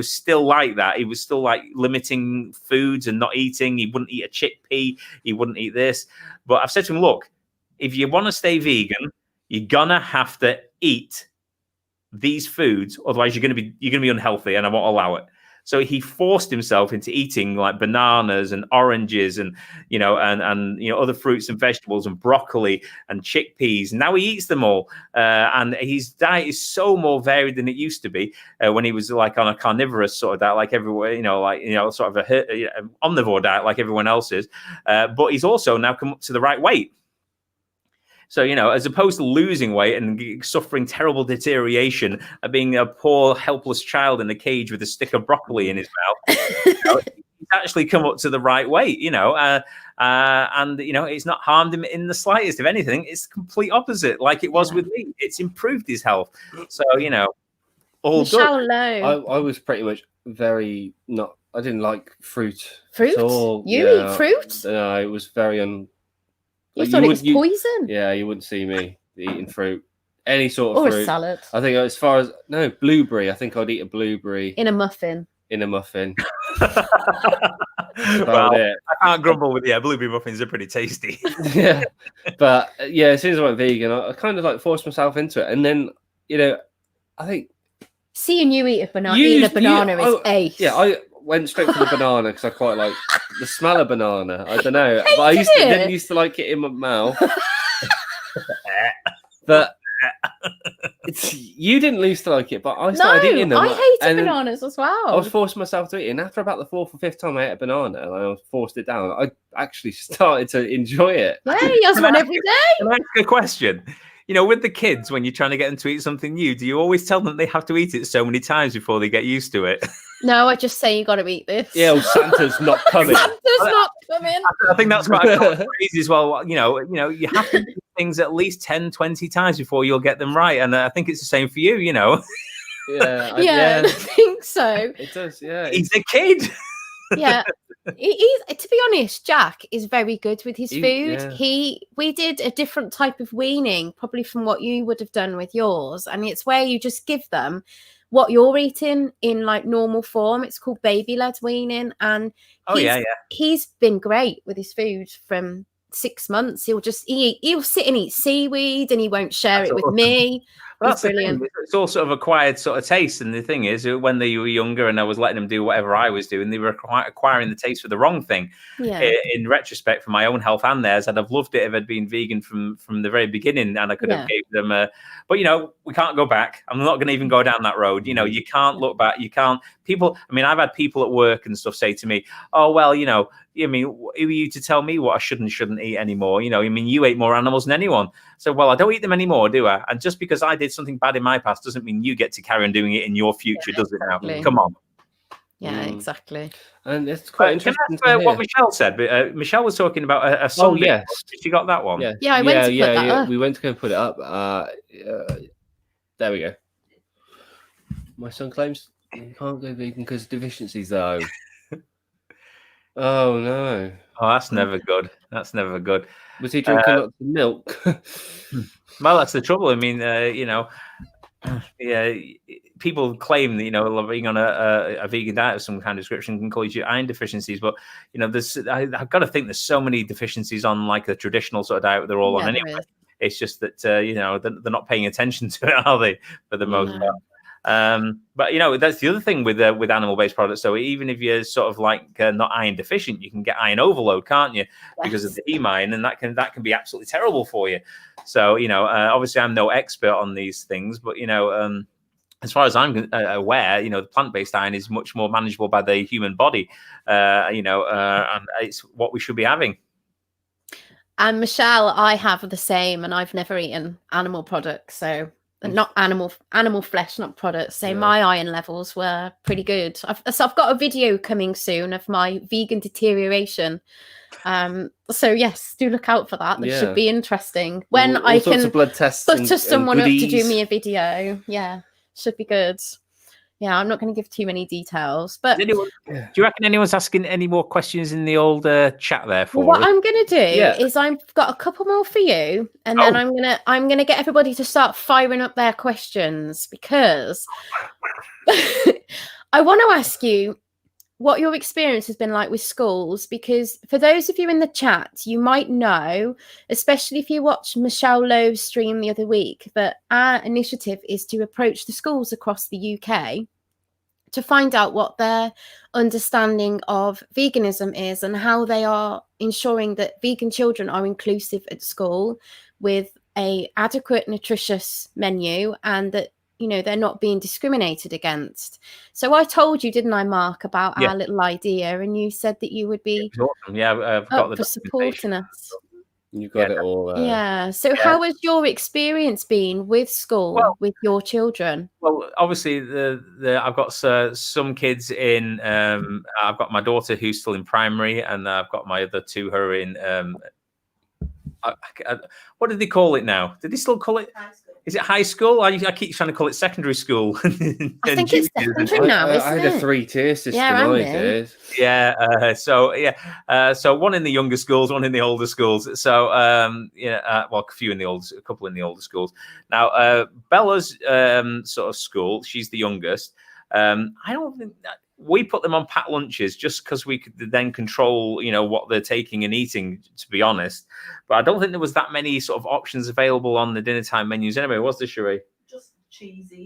still like that. He was still like limiting foods and not eating. He wouldn't eat a chickpea. He wouldn't eat this. But I've said to him, look, if you want to stay vegan, you're gonna have to eat these foods. Otherwise, you're gonna be unhealthy, and I won't allow it. So he forced himself into eating like bananas and oranges and, you know, and you know, other fruits and vegetables and broccoli and chickpeas. Now he eats them all. And his diet is so more varied than it used to be when he was like on a carnivorous sort of diet, like everywhere, you know, sort of a omnivore diet like everyone else is. But he's also now come up to the right weight. So, you know, as opposed to losing weight and suffering terrible deterioration of being a poor, helpless child in a cage with a stick of broccoli in his mouth, you know, actually come up to the right weight, and it's not harmed him in the slightest. If anything, it's the complete opposite, like it was with me. It's improved his health. So all Michelle good. Lowe. I was pretty much very not. I didn't like fruit. Fruit? At all. You eat fruit? No, it was very You thought it was poison? Yeah, you wouldn't see me eating fruit. Any sort of or fruit. A salad. I think as far as blueberry. I think I'd eat a blueberry in a muffin. Well, I can't grumble with blueberry muffins are pretty tasty. Yeah, but as soon as I went vegan, I kind of like forced myself into it, and then I think seeing you eat a banana, eating a banana is ace. Yeah, I went straight for the banana because I quite like the smell of banana. I don't know, but I didn't used to like it in my mouth. But you didn't used to like it, but I started eating them. I hated bananas as well. I was forcing myself to eat it, and after about the 4th or 5th time I ate a banana and I was forced it down, I actually started to enjoy it. Yeah, he has one every day. Can I ask a question? With the kids, when you're trying to get them to eat something new, do you always tell them they have to eat it so many times before they get used to it? No, I just say you got to eat this. Yeah, well, Santa's not coming. Santa's not coming. I think that's quite a common phrase as well. You have to do things at least 10, 20 times before you'll get them right. And I think it's the same for you, Yeah, I think so. It does, yeah. He's a kid. Yeah. He's, to be honest, Jack is very good with his food. Yeah. We did a different type of weaning, probably from what you would have done with yours, and it's where you just give them what you're eating in like normal form. It's called baby-led weaning, and he's been great with his food from 6 months. He'll sit and eat seaweed, and he won't share it with me. Well, that's brilliant. It's all sort of acquired sort of taste. And the thing is, when they were younger and I was letting them do whatever I was doing, they were acquiring the taste for the wrong thing. Yeah. In retrospect, for my own health and theirs, I'd have loved it if I'd been vegan from the very beginning, and I could have gave them but we can't go back. I'm not going to even go down that road. You can't look back. You can't. People, I've had people at work and stuff say to me, oh, well, who are you to tell me what I should and shouldn't eat anymore? You ate more animals than anyone. So, well, I don't eat them anymore, do I? And just because I did something bad in my past doesn't mean you get to carry on doing it in your future, does it now? Come on. Yeah, exactly. And it's quite interesting. Can I ask what Michelle said? But Michelle was talking about a song. Oh, yes. Did you got that one? Yeah, I went to put that up. We went to go put it up. There we go. My son claims you can't go vegan because of deficiencies, though. Oh, no. Oh, that's never good. That's never good. Was he drinking lots of milk? Well, that's the trouble. People claim that being on a vegan diet of some kind of description can cause you iron deficiencies, but I've got to think there's so many deficiencies on like a traditional sort of diet they're all on anyway. It's just that they're not paying attention to it, are they? For the most part. But that's the other thing with animal-based products. So even if you're sort of like not iron deficient, you can get iron overload, can't you? Because of the heme iron, and that can be absolutely terrible for you. So obviously I'm no expert on these things, but as far as I'm aware, the plant-based iron is much more manageable by the human body, and it's what we should be having. And Michelle, I have the same, and I've never eaten animal products, so not animal flesh, not products. So my iron levels were pretty good. I've got a video coming soon of my vegan deterioration. So yes, do look out for that. That should be interesting. When I can blood tests butter someone up to do me a video. Yeah, should be good. Yeah, I'm not going to give too many details, but do you reckon anyone's asking any more questions in the old chat there for what us? I'm going to do is I've got a couple more for you, and then I'm going to get everybody to start firing up their questions, because I want to ask you what your experience has been like with schools, because for those of you in the chat, you might know, especially if you watched Michelle Lowe's stream the other week, that our initiative is to approach the schools across the UK to find out what their understanding of veganism is and how they are ensuring that vegan children are inclusive at school with an adequate nutritious menu, and that they're not being discriminated against. So I told you, didn't I, Mark, about our little idea, and you said that you would be awesome. I've got for supporting us. You got it all. Yeah. So how has your experience been with school with your children? Well, obviously, I've got some kids in. I've got my daughter who's still in primary, and I've got my other two who are in. What did they call it now? Did they still call it? High school. Is it high school? I keep trying to call it secondary school. I think it's secondary now, isn't I had a 3-tier system. I did. Yeah. So one in the younger schools, one in the older schools. So well, a couple in the older schools. Now, Bella's sort of school, she's the youngest. I don't think that we put them on packed lunches just because we could then control, what they're taking and eating, to be honest. But I don't think there was that many sort of options available on the dinner time menus anyway, was there, Cherie? Just cheesy.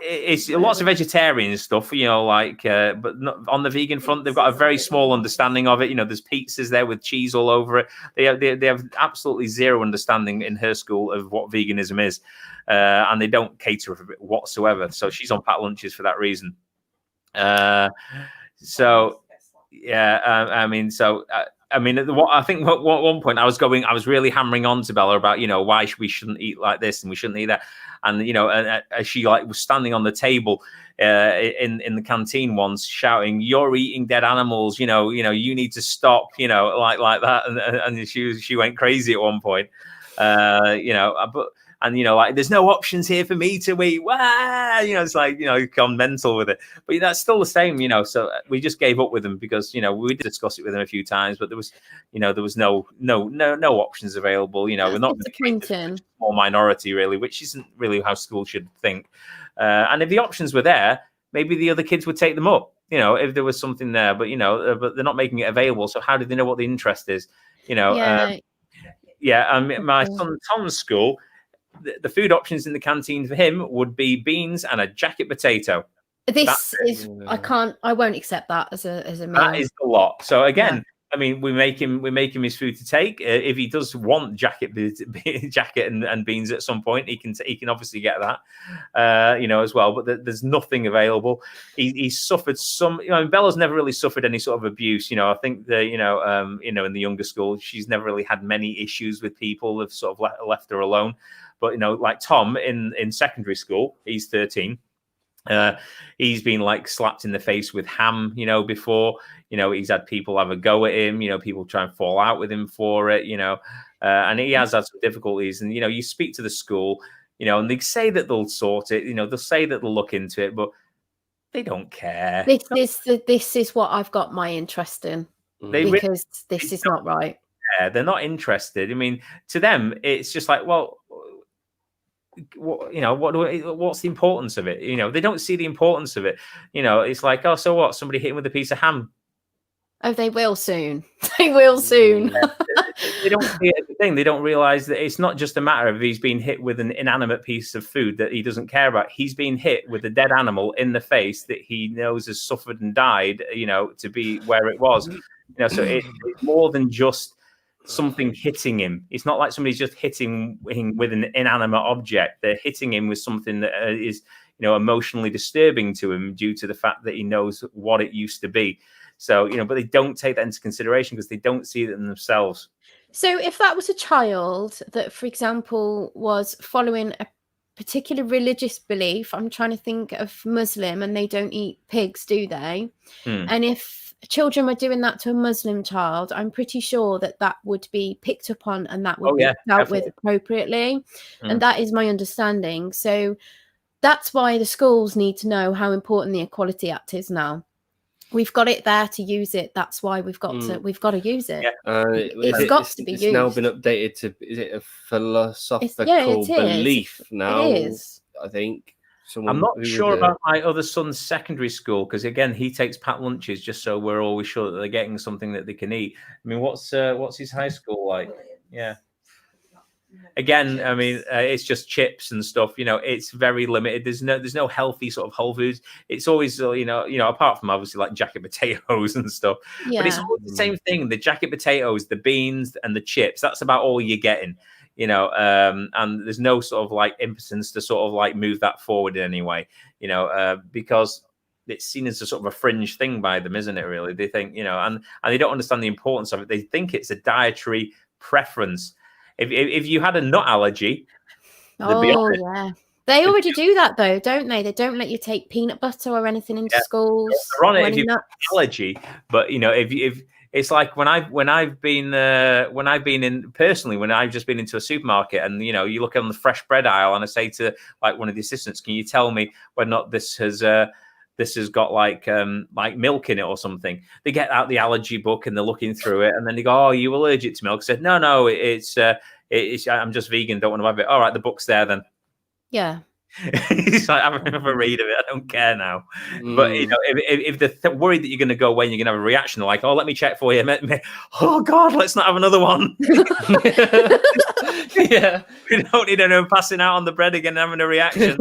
It's lots of vegetarian stuff, but not, on the vegan front, they've got a very small understanding of it. There's pizzas there with cheese all over it. They have absolutely zero understanding in her school of what veganism is, and they don't cater for it whatsoever. So she's on packed lunches for that reason. I think at one point I was really hammering on to Bella about, why we shouldn't eat like this and we shouldn't eat that. And, as she was standing on the table in the canteen once shouting, "You're eating dead animals, you need to stop," like that. And she went crazy at one point, there's no options here for me to eat. It's like, gone mental with it. But that's still the same, So we just gave up with them because, we did discuss it with them a few times, but there was no options available. We're not a small minority really, which isn't really how school should think. And if the options were there, maybe the other kids would take them up. If there was something there, but but they're not making it available. So how do they know what the interest is? My son Tom's school. The food options in the canteen for him would be beans and a jacket potato. I won't accept that as a meal. That is a lot. So again, we make him his food to take. If he does want jacket and beans at some point, he can obviously get that, as well. But there's nothing available. He's suffered some. Bella's never really suffered any sort of abuse. I think that in the younger school, she's never really had many issues with people have sort of left her alone. But like Tom in secondary school, he's 13. He's been slapped in the face with ham, before. He's had people have a go at him. People try and fall out with him for it. And he has had some difficulties. And you speak to the school, and they say that they'll sort it. They'll say that they'll look into it, but they don't care. This is what I've got my interest in because this is not right. Yeah, they're not interested. To them, it's just like, well. What's the importance of it? They don't see the importance of it. It's like, oh, so what? Somebody hit him with a piece of ham. Oh, they will soon. They will soon. They don't see it as a thing. They don't realize that it's not just a matter of he's being hit with an inanimate piece of food that he doesn't care about. He's being hit with a dead animal in the face that he knows has suffered and died, to be where it was. So it's more than just something hitting him. It's not like somebody's just hitting him with an inanimate object. They're hitting him with something that is, emotionally disturbing to him due to the fact that he knows what it used to be. So, but they don't take that into consideration because they don't see it in themselves. So if that was a child that, for example, was following a particular religious belief, I'm trying to think of Muslim, and they don't eat pigs, do they? And if children were doing that to a Muslim child, I'm pretty sure that would be picked up on and that would be dealt with appropriately. And that is my understanding. So that's why the schools need to know how important the Equality Act is now. We've got it there to use it. That's why we've got to use it. It's now been updated to, is it a philosophical belief now? It is. I think. I'm not sure about my other son's secondary school because again he takes packed lunches just so we're always sure that they're getting something that they can eat. What's his high school like? Yeah. Again, it's just chips and stuff. It's very limited. There's no healthy sort of whole foods. It's always apart from obviously like jacket potatoes and stuff. Yeah. But it's always the same thing: the jacket potatoes, the beans, and the chips. That's about all you're getting. And there's no sort of impotence to sort of move that forward in any way, because it's seen as a sort of a fringe thing by them, isn't it? Really, they think, and they don't understand the importance of it. They think it's a dietary preference. If you had a nut allergy, oh yeah, they already do that though, don't they? They don't let you take peanut butter or anything into schools. They're on it or if you've got an allergy, but you know, if it's like when I've been in personally, when I've just been into a supermarket and you know you look on the fresh bread aisle and I say to like one of the assistants, can you tell me whether or not this has got like milk in it or something? They get out the allergy book and they're looking through it and then they go, oh, are you allergic to milk? I said, no, it's I'm just vegan, don't want to have it. All right, the book's there then. Yeah. He's like, have a read of it. I don't care now. But you know, if they're worried that you're going to go away and you're going to have a reaction, they're like, oh, let me check for you. Oh God, let's not have another one. Yeah, we don't need anyone passing out on the bread again and having a reaction.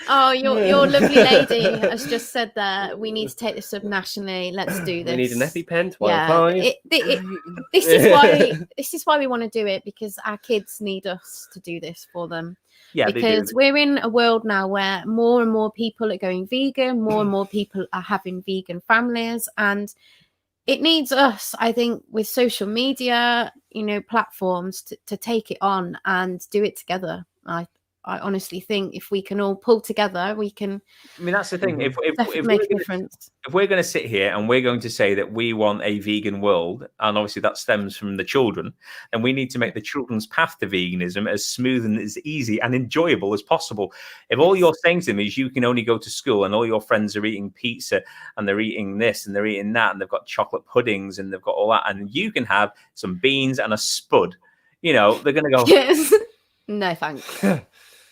Oh, your lovely lady has just said that we need to take this up nationally. Let's do this. We need an EpiPen. This is why we want to do it, because our kids need us to do this for them. Yeah, because we're in a world now where more and more people are going vegan, more and more people are having vegan families, and it needs us, I think, with social media, you know, platforms to take it on and do it together. I honestly think if we can all pull together, we can. I mean, that's the thing. If make a difference. If we're going to sit here and we're going to say that we want a vegan world, and obviously that stems from the children, and we need to make the children's path to veganism as smooth and as easy and enjoyable as possible. If all you're saying to them is you can only go to school and all your friends are eating pizza and they're eating this and they're eating that and they've got chocolate puddings and they've got all that, and you can have some beans and a spud, you know, they're going to go, yes. No, thanks.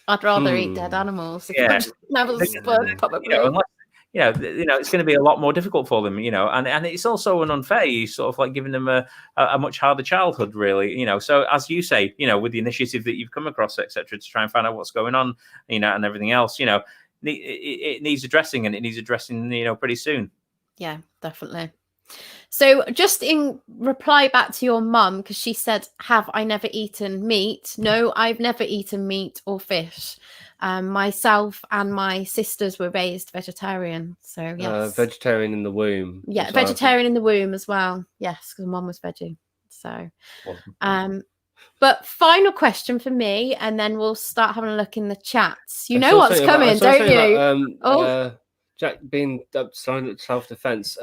I'd rather eat dead animals. Yeah, probably. You know, it's going to be a lot more difficult for them, you know, and it's also an unfair. You sort of like giving them a much harder childhood, really, you know. So as you say, you know, with the initiative that you've come across, etc., to try and find out what's going on, you know, and everything else, you know, it needs addressing, and it needs addressing, you know, pretty soon. Yeah, definitely. So just in reply back to your mum, because she said, have I never eaten meat? No, I've never eaten meat or fish. Myself and my sisters were raised vegetarian. So yes. Vegetarian in the womb. Yeah, vegetarian in the womb as well. Yes, because mum was veggie. So but final question for me, and then we'll start having a look in the chats. You know what's coming, don't you? Jack being silent self-defense.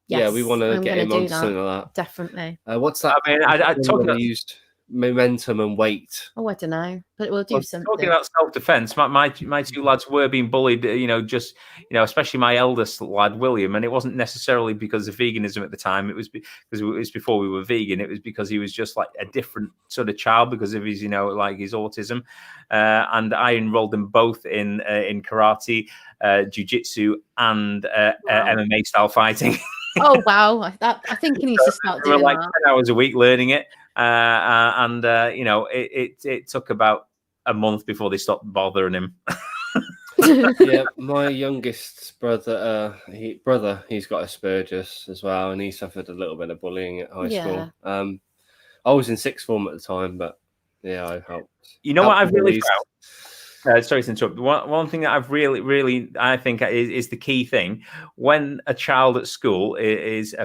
Yeah, we want to get him on something like that. Definitely. What's that? I mean, I talk about used momentum and weight. Oh, I don't know, but we'll do something. Talking about self-defense, my two lads were being bullied. You know, just especially my eldest lad William, and it wasn't necessarily because of veganism at the time. It was because it was before we were vegan. It was because he was just like a different sort of child because of his, like his autism. And I enrolled them both in karate, jiu-jitsu, and MMA style fighting. Oh wow! I think he needs to start doing like that. 10 hours a week learning it, and it took about a month before they stopped bothering him. Yeah, my youngest brother, he's got Asperger's as well, and he suffered a little bit of bullying at high school. I was in sixth form at the time, but yeah, I helped. You know what I've really found? Sorry to interrupt. One thing that I've really, I think is the key thing when a child at school is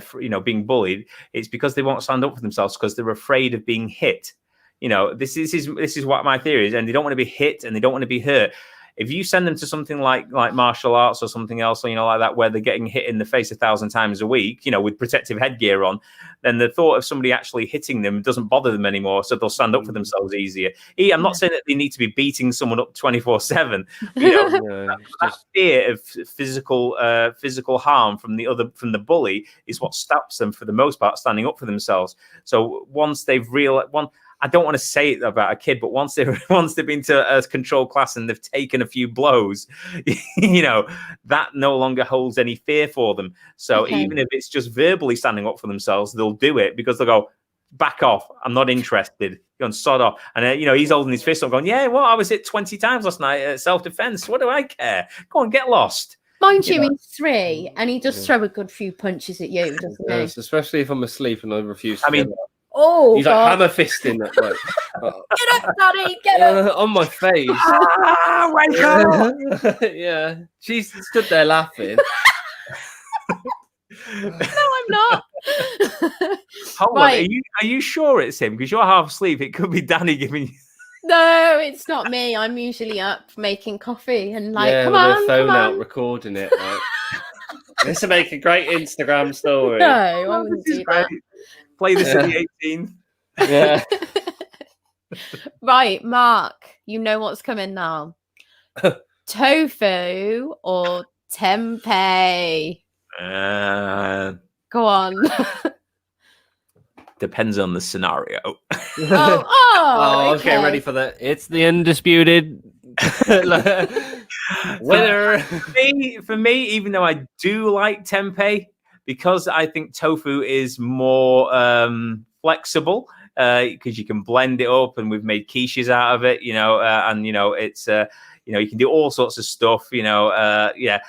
being bullied, it's because they won't stand up for themselves because they're afraid of being hit. You know, this is what my theory is, and they don't want to be hit and they don't want to be hurt. If you send them to something like martial arts or something else, like that, where they're getting hit in the face 1,000 times a week, with protective headgear on, then the thought of somebody actually hitting them doesn't bother them anymore. So they'll stand up for themselves easier. I'm not saying that they need to be beating someone up 24/7. That fear of physical harm from the bully is what stops them for the most part standing up for themselves. So once they've I don't want to say it about a kid, but once they've been to a controlled class and they've taken a few blows, that no longer holds any fear for them. So even if it's just verbally standing up for themselves, they'll do it because they'll go, back off. I'm not interested. You're on sod off. And he's holding his fist up going, yeah, well, I was hit 20 times last night at self-defense. What do I care? Go on, get lost. Mind you, he's 3 and he does throw a good few punches at you, doesn't he? Yes, especially if I'm asleep and I refuse to get up. Oh, he's like hammer fisting that. Like, get up, Daddy, get up! On my face. Wake up! Yeah, she stood there laughing. No, I'm not. Hold on, are you sure it's him? Because you're half asleep. It could be Danny giving you. No, it's not me. I'm usually up making coffee and like, yeah, come with on, her phone come out on. recording it. Like, this would make a great Instagram story. No, I wouldn't do that. Play this at the 18th. Yeah. Right, Mark, you know what's coming now. Tofu or tempeh? Go on. Depends on the scenario. I was getting ready for that. It's the undisputed winner. For me, even though I do like tempeh, because I think tofu is more flexible, because you can blend it up, and we've made quiches out of it, and it's you can do all sorts of stuff, yeah.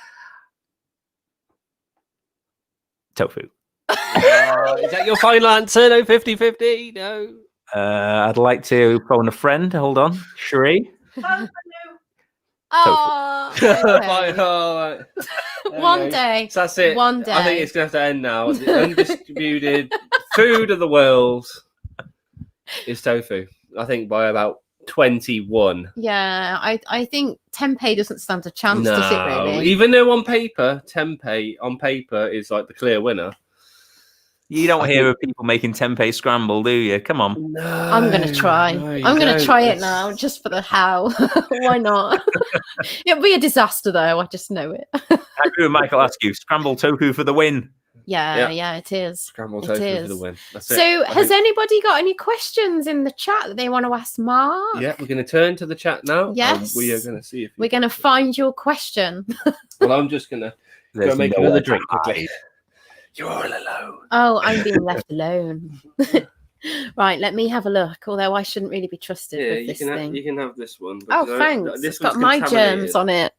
Tofu. Is that your final answer? No, 50-50? No. I'd like to phone a friend. Hold on. Sheree. Oh, okay. One day. So that's it. One day. I think it's going to have to end now. The undisputed food of the world is tofu. I think by about 21. Yeah, I think tempeh doesn't stand a chance, does it really? Even though on paper, tempeh on paper is like the clear winner. You don't hear of people making tempeh scramble, do you? Come on. No, I'm going to try. I'm going to try it now just for the how. Why not? It'll be a disaster though. I just know it. I agree with Michael Askew. Scrambled tofu for the win. Yeah, it is. Scrambled tofu for the win. That's it. So has anybody got any questions in the chat that they want to ask Mark? Yeah, we're going to turn to the chat now. Yes. We are going to see if we're going to find your question. Well, I'm just going to go make another drink quickly. You're all alone. Oh, I'm being left alone. Right, let me have a look. Although I shouldn't really be trusted with this thing. You can have this one. Oh, thanks. It's got my germs on it.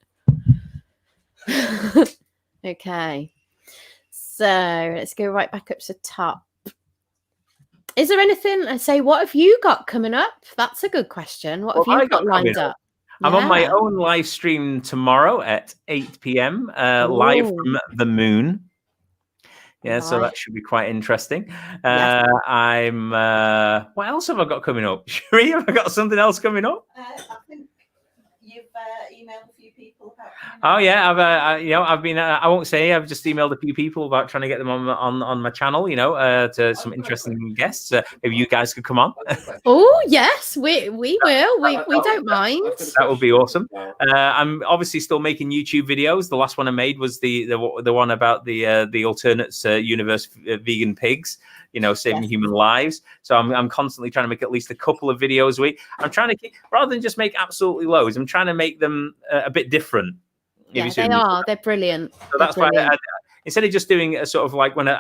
Okay. So let's go right back up to the top. Is there anything? I say, what have you got coming up? That's a good question. What have you got lined up? I'm on my own live stream tomorrow at 8 p.m. Live from the moon. Yeah, so that should be quite interesting. I'm. What else have I got coming up? Sheree, have I got something else coming up? I think you've emailed a few people about. Oh yeah, I've been. I won't say. I've just emailed a few people about trying to get them on my channel. To some interesting guests. Maybe you guys could come on. Oh yes, we will. We don't mind. That would be awesome. I'm obviously still making YouTube videos. The last one I made was the one about the alternate universe vegan pigs. Saving human lives. So I'm constantly trying to make at least a couple of videos a week. I'm trying to keep, rather than just make absolutely loads, I'm trying to make them a bit different. Yeah, they are. They're brilliant. So that's why instead of just doing a sort of like when a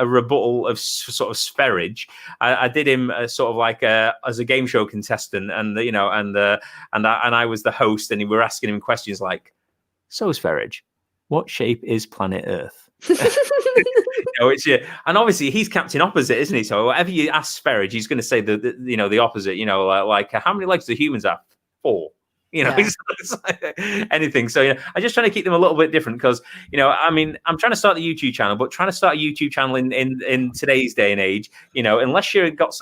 rebuttal of sort of Sperridge, I did him sort of like as a game show contestant, and I was the host, and we were asking him questions like, "So Sperridge, what shape is planet Earth?" And obviously he's captain opposite, isn't he? So whatever you ask Sperridge, he's going to say the opposite. Like how many legs do humans have? 4. It's like anything. So I'm just trying to keep them a little bit different because I'm trying to start the YouTube channel, but trying to start a YouTube channel in today's day and age, unless you've got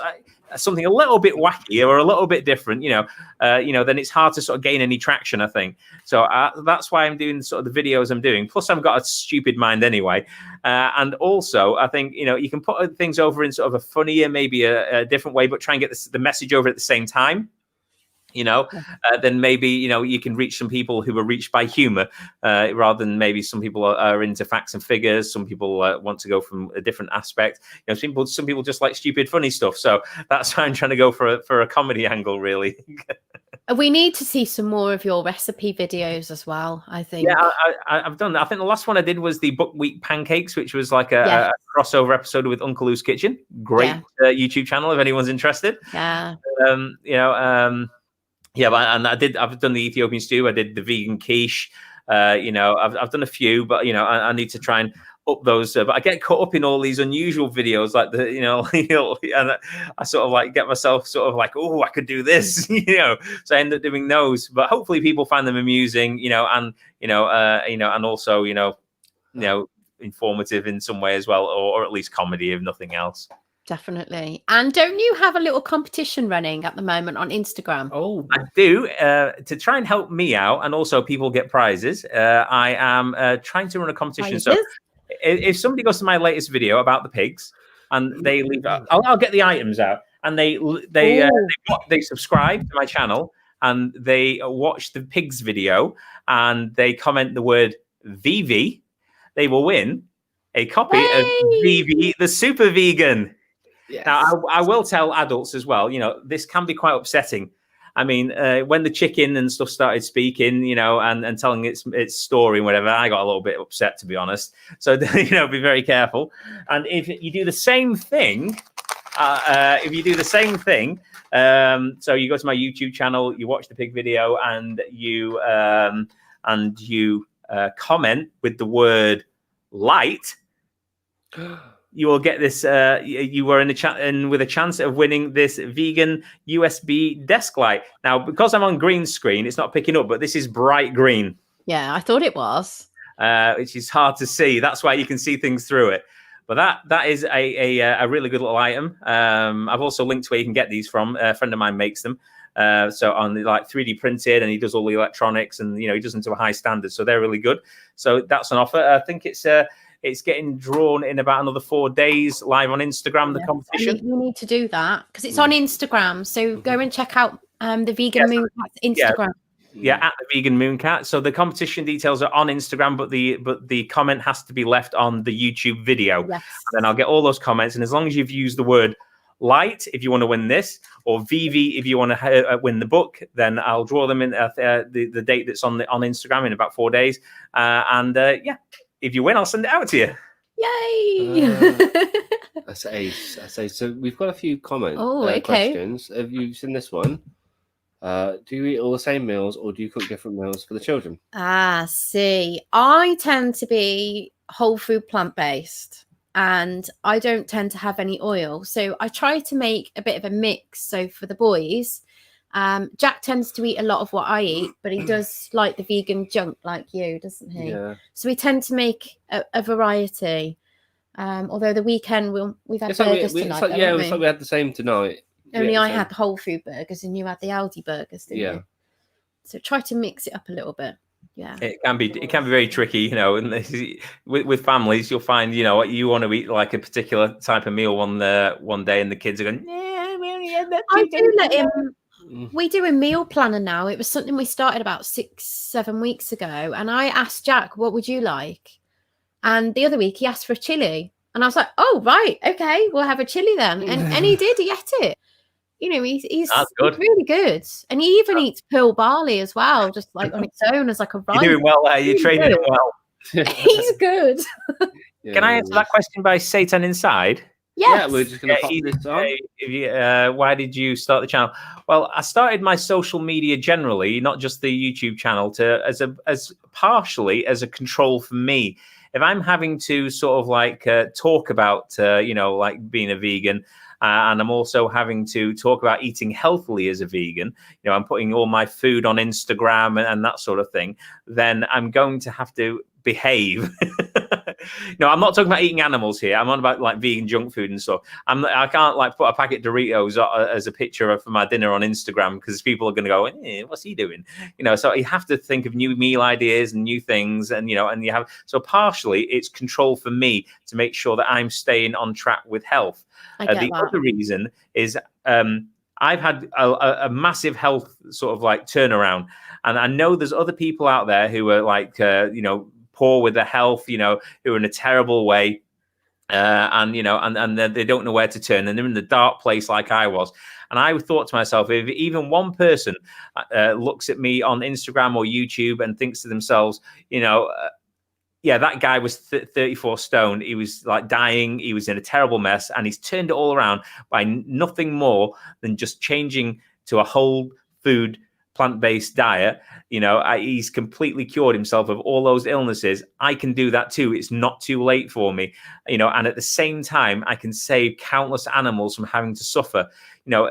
something a little bit wacky or a little bit different, then it's hard to sort of gain any traction, I think. So that's why I'm doing sort of the videos I'm doing. Plus, I've got a stupid mind anyway. And also, I think, you can put things over in sort of a funnier, maybe a different way, but try and get the message over at the same time. Then maybe, you can reach some people who are reached by humor rather than maybe some people are into facts and figures. Some people want to go from a different aspect. Some people just like stupid, funny stuff. So that's why I'm trying to go for a comedy angle, really. We need to see some more of your recipe videos as well, I think. Yeah, I've done that. I think the last one I did was the buckwheat pancakes, which was like a crossover episode with Uncle Lou's Kitchen. Great YouTube channel if anyone's interested. Yeah. I've done the Ethiopian stew. I did the vegan quiche. I've done a few, but I need to try and up those. But I get caught up in all these unusual videos, like and I sort of like get myself sort of like, oh, I could do this, So I end up doing those. But hopefully, people find them amusing, and also, informative in some way as well, or at least comedy, if nothing else. Definitely. And don't you have a little competition running at the moment on Instagram? Oh, I do. To try and help me out, and also people get prizes. I am trying to run a competition. Prizes? So if somebody goes to my latest video about the pigs and they leave, I'll get the items out, and they subscribe to my channel and they watch the pigs video and they comment the word VV, they will win a copy of VV, the Super Vegan. Yes. Now, I will tell adults as well, this can be quite upsetting. I mean, when the chicken and stuff started speaking, and telling its story and whatever, I got a little bit upset, to be honest. So, be very careful. And if you do the same thing, so you go to my YouTube channel, you watch the pig video, and you comment with the word light, you will get this. You are in with a chance of winning this vegan USB desk light. Now, because I'm on green screen, it's not picking up, but this is bright green. Yeah, I thought it was. Which is hard to see. That's why you can see things through it. But that is a really good little item. I've also linked where you can get these from. A friend of mine makes them. So on like 3D printed, and he does all the electronics, and he does them to a high standard. So they're really good. So that's an offer. I think it's getting drawn in about another 4 days live on Instagram, the competition. You need to do that because it's on Instagram. So go and check out the Vegan Mooncat's Instagram. Yeah, at the Vegan Mooncat. So the competition details are on Instagram, but the comment has to be left on the YouTube video. Yes. And then I'll get all those comments. And as long as you've used the word light, if you want to win this, or VV, if you want to win the book, then I'll draw them in the date that's on Instagram in about 4 days. If you win, I'll send it out to you. Yay! That's ace. I say. So we've got a few questions. Have you seen this one? Do you eat all the same meals, or do you cook different meals for the children? See, I tend to be whole food plant-based, and I don't tend to have any oil. So I try to make a bit of a mix. So for the boys, Jack tends to eat a lot of what I eat, but he does like the vegan junk like you, doesn't he? Yeah. So we tend to make a variety. Although the weekend we've had burgers tonight. It's like we had the same tonight. Only I had whole food burgers and you had the Aldi burgers, didn't you? So try to mix it up a little bit. Yeah. It can be very tricky, and with families, you'll find, you want to eat like a particular type of meal one day, and the kids are going, I do let him. We do a meal planner now. It was something we started about 6-7 weeks ago, and I asked Jack, "What would you like?" And the other week he asked for a chili, and I was like, "Oh right, okay, we'll have a chili then." And he did. He ate it. He's really good, and he even eats pearl barley as well, just like on its own as like a rice. You're doing well there. You're training him well. He's good. Can I answer that question by Satan Inside? Yes. Yeah, we're just going to pop this on. Why did you start the channel? Well, I started my social media generally, not just the YouTube channel, as partially as a control for me. If I'm having to sort of like talk about, like being a vegan, and I'm also having to talk about eating healthily as a vegan, I'm putting all my food on Instagram and that sort of thing, then I'm going to have to behave. No, I'm not talking about eating animals here. I'm on about like vegan junk food and stuff. I can't like put a packet of Doritos as a picture for my dinner on Instagram, because people are going to go, what's he doing? So you have to think of new meal ideas and new things, and and you have, so partially it's control for me to make sure that I'm staying on track with health. The other reason is I've had a massive health sort of like turnaround, and I know there's other people out there who are like poor with their health, who are in a terrible way, and they don't know where to turn, and they're in the dark place like I was. And I thought to myself, if even one person looks at me on Instagram or YouTube and thinks to themselves, that guy was 34 stone, he was like dying, he was in a terrible mess, and he's turned it all around by nothing more than just changing to a whole food plant-based diet. He's completely cured himself of all those illnesses. I can do that too. It's not too late for me, and at the same time, I can save countless animals from having to suffer. So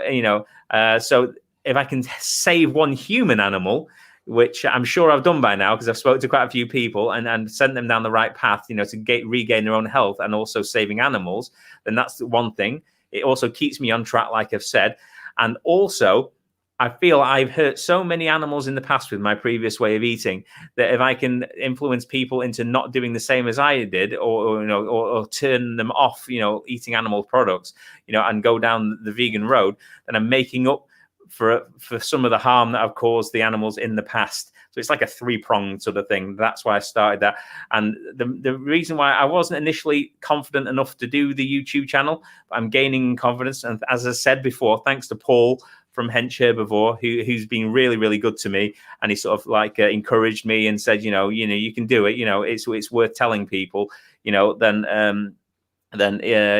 if I can save one human animal, which I'm sure I've done by now because I've spoken to quite a few people and sent them down the right path, you know, to regain their own health and also saving animals, then that's the one thing. It also keeps me on track, like I've said. And also, I feel I've hurt so many animals in the past with my previous way of eating that if I can influence people into not doing the same as I did, or you know, or turn them off, you know, eating animal products, you know, and go down the vegan road, then I'm making up for some of the harm that I've caused the animals in the past. So it's like a 3-pronged sort of thing. That's why I started that. And the reason why I wasn't initially confident enough to do the YouTube channel, I'm gaining confidence. And as I said before, thanks to Paul from Hench Herbivore, who's been really, really good to me. And he sort of like encouraged me and said, you know, you can do it. You know, it's worth telling people, you know, then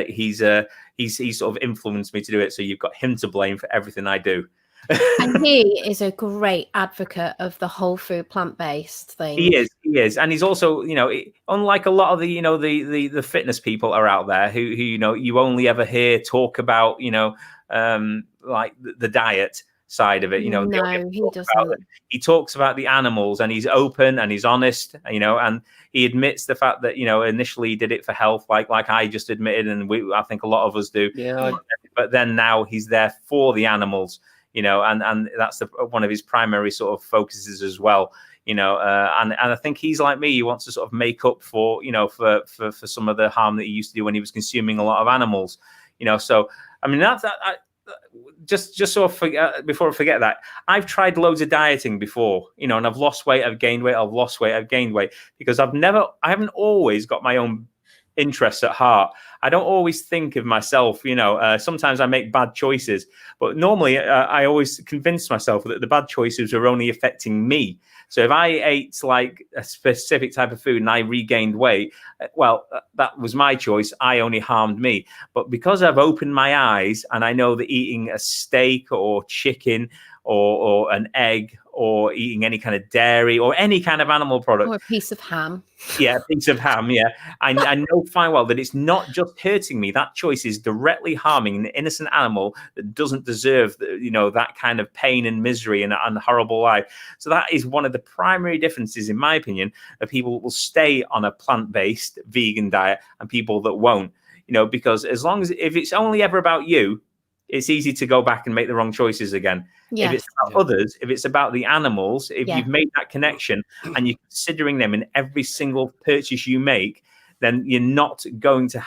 he's sort of influenced me to do it. So you've got him to blame for everything I do. And he is a great advocate of the whole food plant-based thing. He is, and he's also, you know, unlike a lot of the, you know, the fitness people are out there who you know you only ever hear talk about, you know, like the diet side of it. You know, no, he doesn't. He talks about the animals, and he's open and he's honest, you know, and he admits the fact that, you know, initially he did it for health, like I just admitted, and I think a lot of us do. Yeah. But then now he's there for the animals. You know, and that's one of his primary sort of focuses as well. You know, and I think he's like me. He wants to sort of make up for, you know, for some of the harm that he used to do when he was consuming a lot of animals. You know, so I mean just so before I forget that, I've tried loads of dieting before, you know, and I've lost weight, I've gained weight, I've lost weight, I've gained weight, because I haven't always got my own interests at heart. I don't always think of myself, you know, sometimes I make bad choices, but normally I always convince myself that the bad choices are only affecting me. So if I ate like a specific type of food and I regained weight, well, that was my choice. I only harmed me. But because I've opened my eyes and I know that eating a steak or chicken or an egg or eating any kind of dairy or any kind of animal product. Or a piece of ham. Yeah, a piece of ham, yeah. I know fine well that it's not just hurting me. That choice is directly harming an innocent animal that doesn't deserve, you know, that kind of pain and misery and horrible life. So that is one of the primary differences, in my opinion, of people that will stay on a plant-based vegan diet and people that won't. You know, because as long as, if it's only ever about you, it's easy to go back and make the wrong choices again. Yes. If it's about others, if it's about the animals, if you've made that connection and you're considering them in every single purchase you make, then you're not going to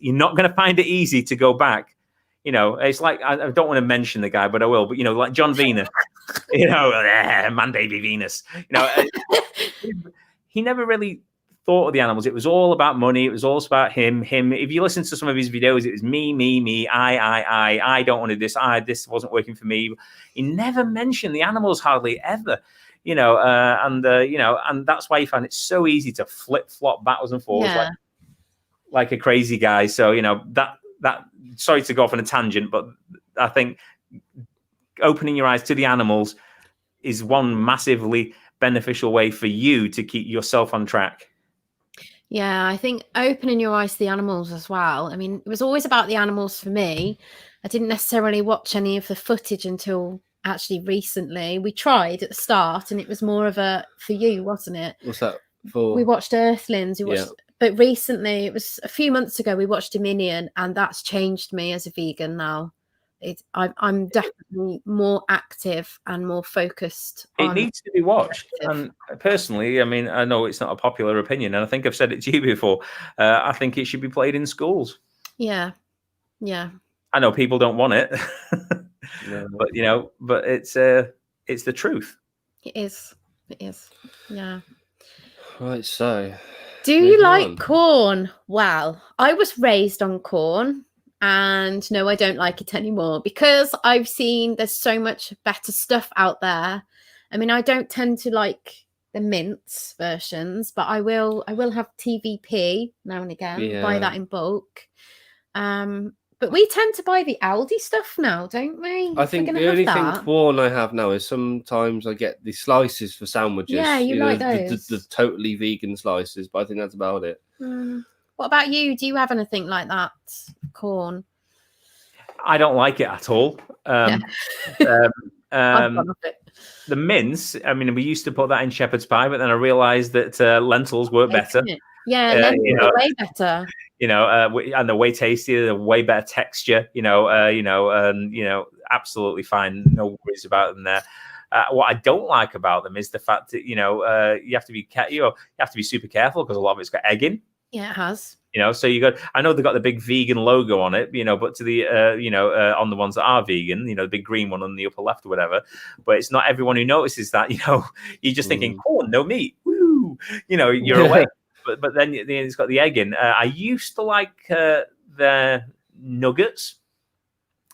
you're not going to find it easy to go back. You know, it's like, I don't want to mention the guy, but I will. But, you know, like John Venus, you know, man, baby Venus, you know, he never really thought of the animals. It was all about money. It was all about him. If you listen to some of his videos, it was me, I don't want to do this. This wasn't working for me. He never mentioned the animals hardly ever, you know, you know, and that's why you find it so easy to flip-flop backwards and forwards like a crazy guy. So, you know, that sorry to go off on a tangent, but I think opening your eyes to the animals is one massively beneficial way for you to keep yourself on track. Yeah, I think opening your eyes to the animals as well. I mean, it was always about the animals for me. I didn't necessarily watch any of the footage until actually recently. We tried at the start and it was more of a, for you, wasn't it? What's that for? We watched Earthlings. But recently, it was a few months ago, we watched Dominion, and that's changed me as a vegan now. I'm definitely more active and more focused. It needs to be watched. And personally, I mean, I know it's not a popular opinion, and I think I've said it to you before. I think it should be played in schools. Yeah. I know people don't want it, but you know, but it's the truth. It is. Yeah. Right. So, do you like corn? Well, I was raised on corn. And no, I don't like it anymore because I've seen there's so much better stuff out there. I mean, I don't tend to like the mince versions, but I will have TVP now and again, buy that in bulk. But we tend to buy the Aldi stuff now, don't we? I think the only thing corn I have now is sometimes I get the slices for sandwiches. Yeah, you like those. The totally vegan slices, but I think that's about it. What about you? Do you have anything like that? I don't like it at all. the mince, I mean, we used to put that in shepherd's pie, but then I realised that lentils work better. Yeah, lentils are way better. And they're way tastier, they're way better texture. Absolutely fine. No worries about them there. What I don't like about them is the fact that you have to be super careful because a lot of it's got egg in. Yeah, it has. So I know they've got the big vegan logo on it, but to the on the ones that are vegan, the big green one on the upper left or whatever. But it's not everyone who notices that. You're just thinking, corn, no meat, woo. You're away. But then it's got the egg in. I used to like their nuggets,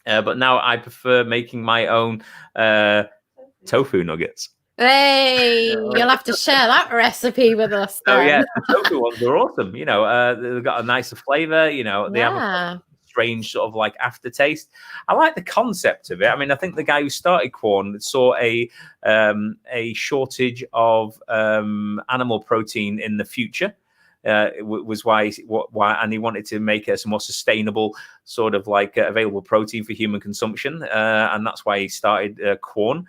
but now I prefer making my own tofu nuggets. Hey, you'll have to share that recipe with us then. Oh yeah, the tofu ones are awesome. They've got a nicer flavor. They have a strange sort of like aftertaste. I like the concept of it. I mean, I think the guy who started Quorn saw a shortage of animal protein in the future. Was why, and he wanted to make some more sustainable sort of like available protein for human consumption, and that's why he started Quorn.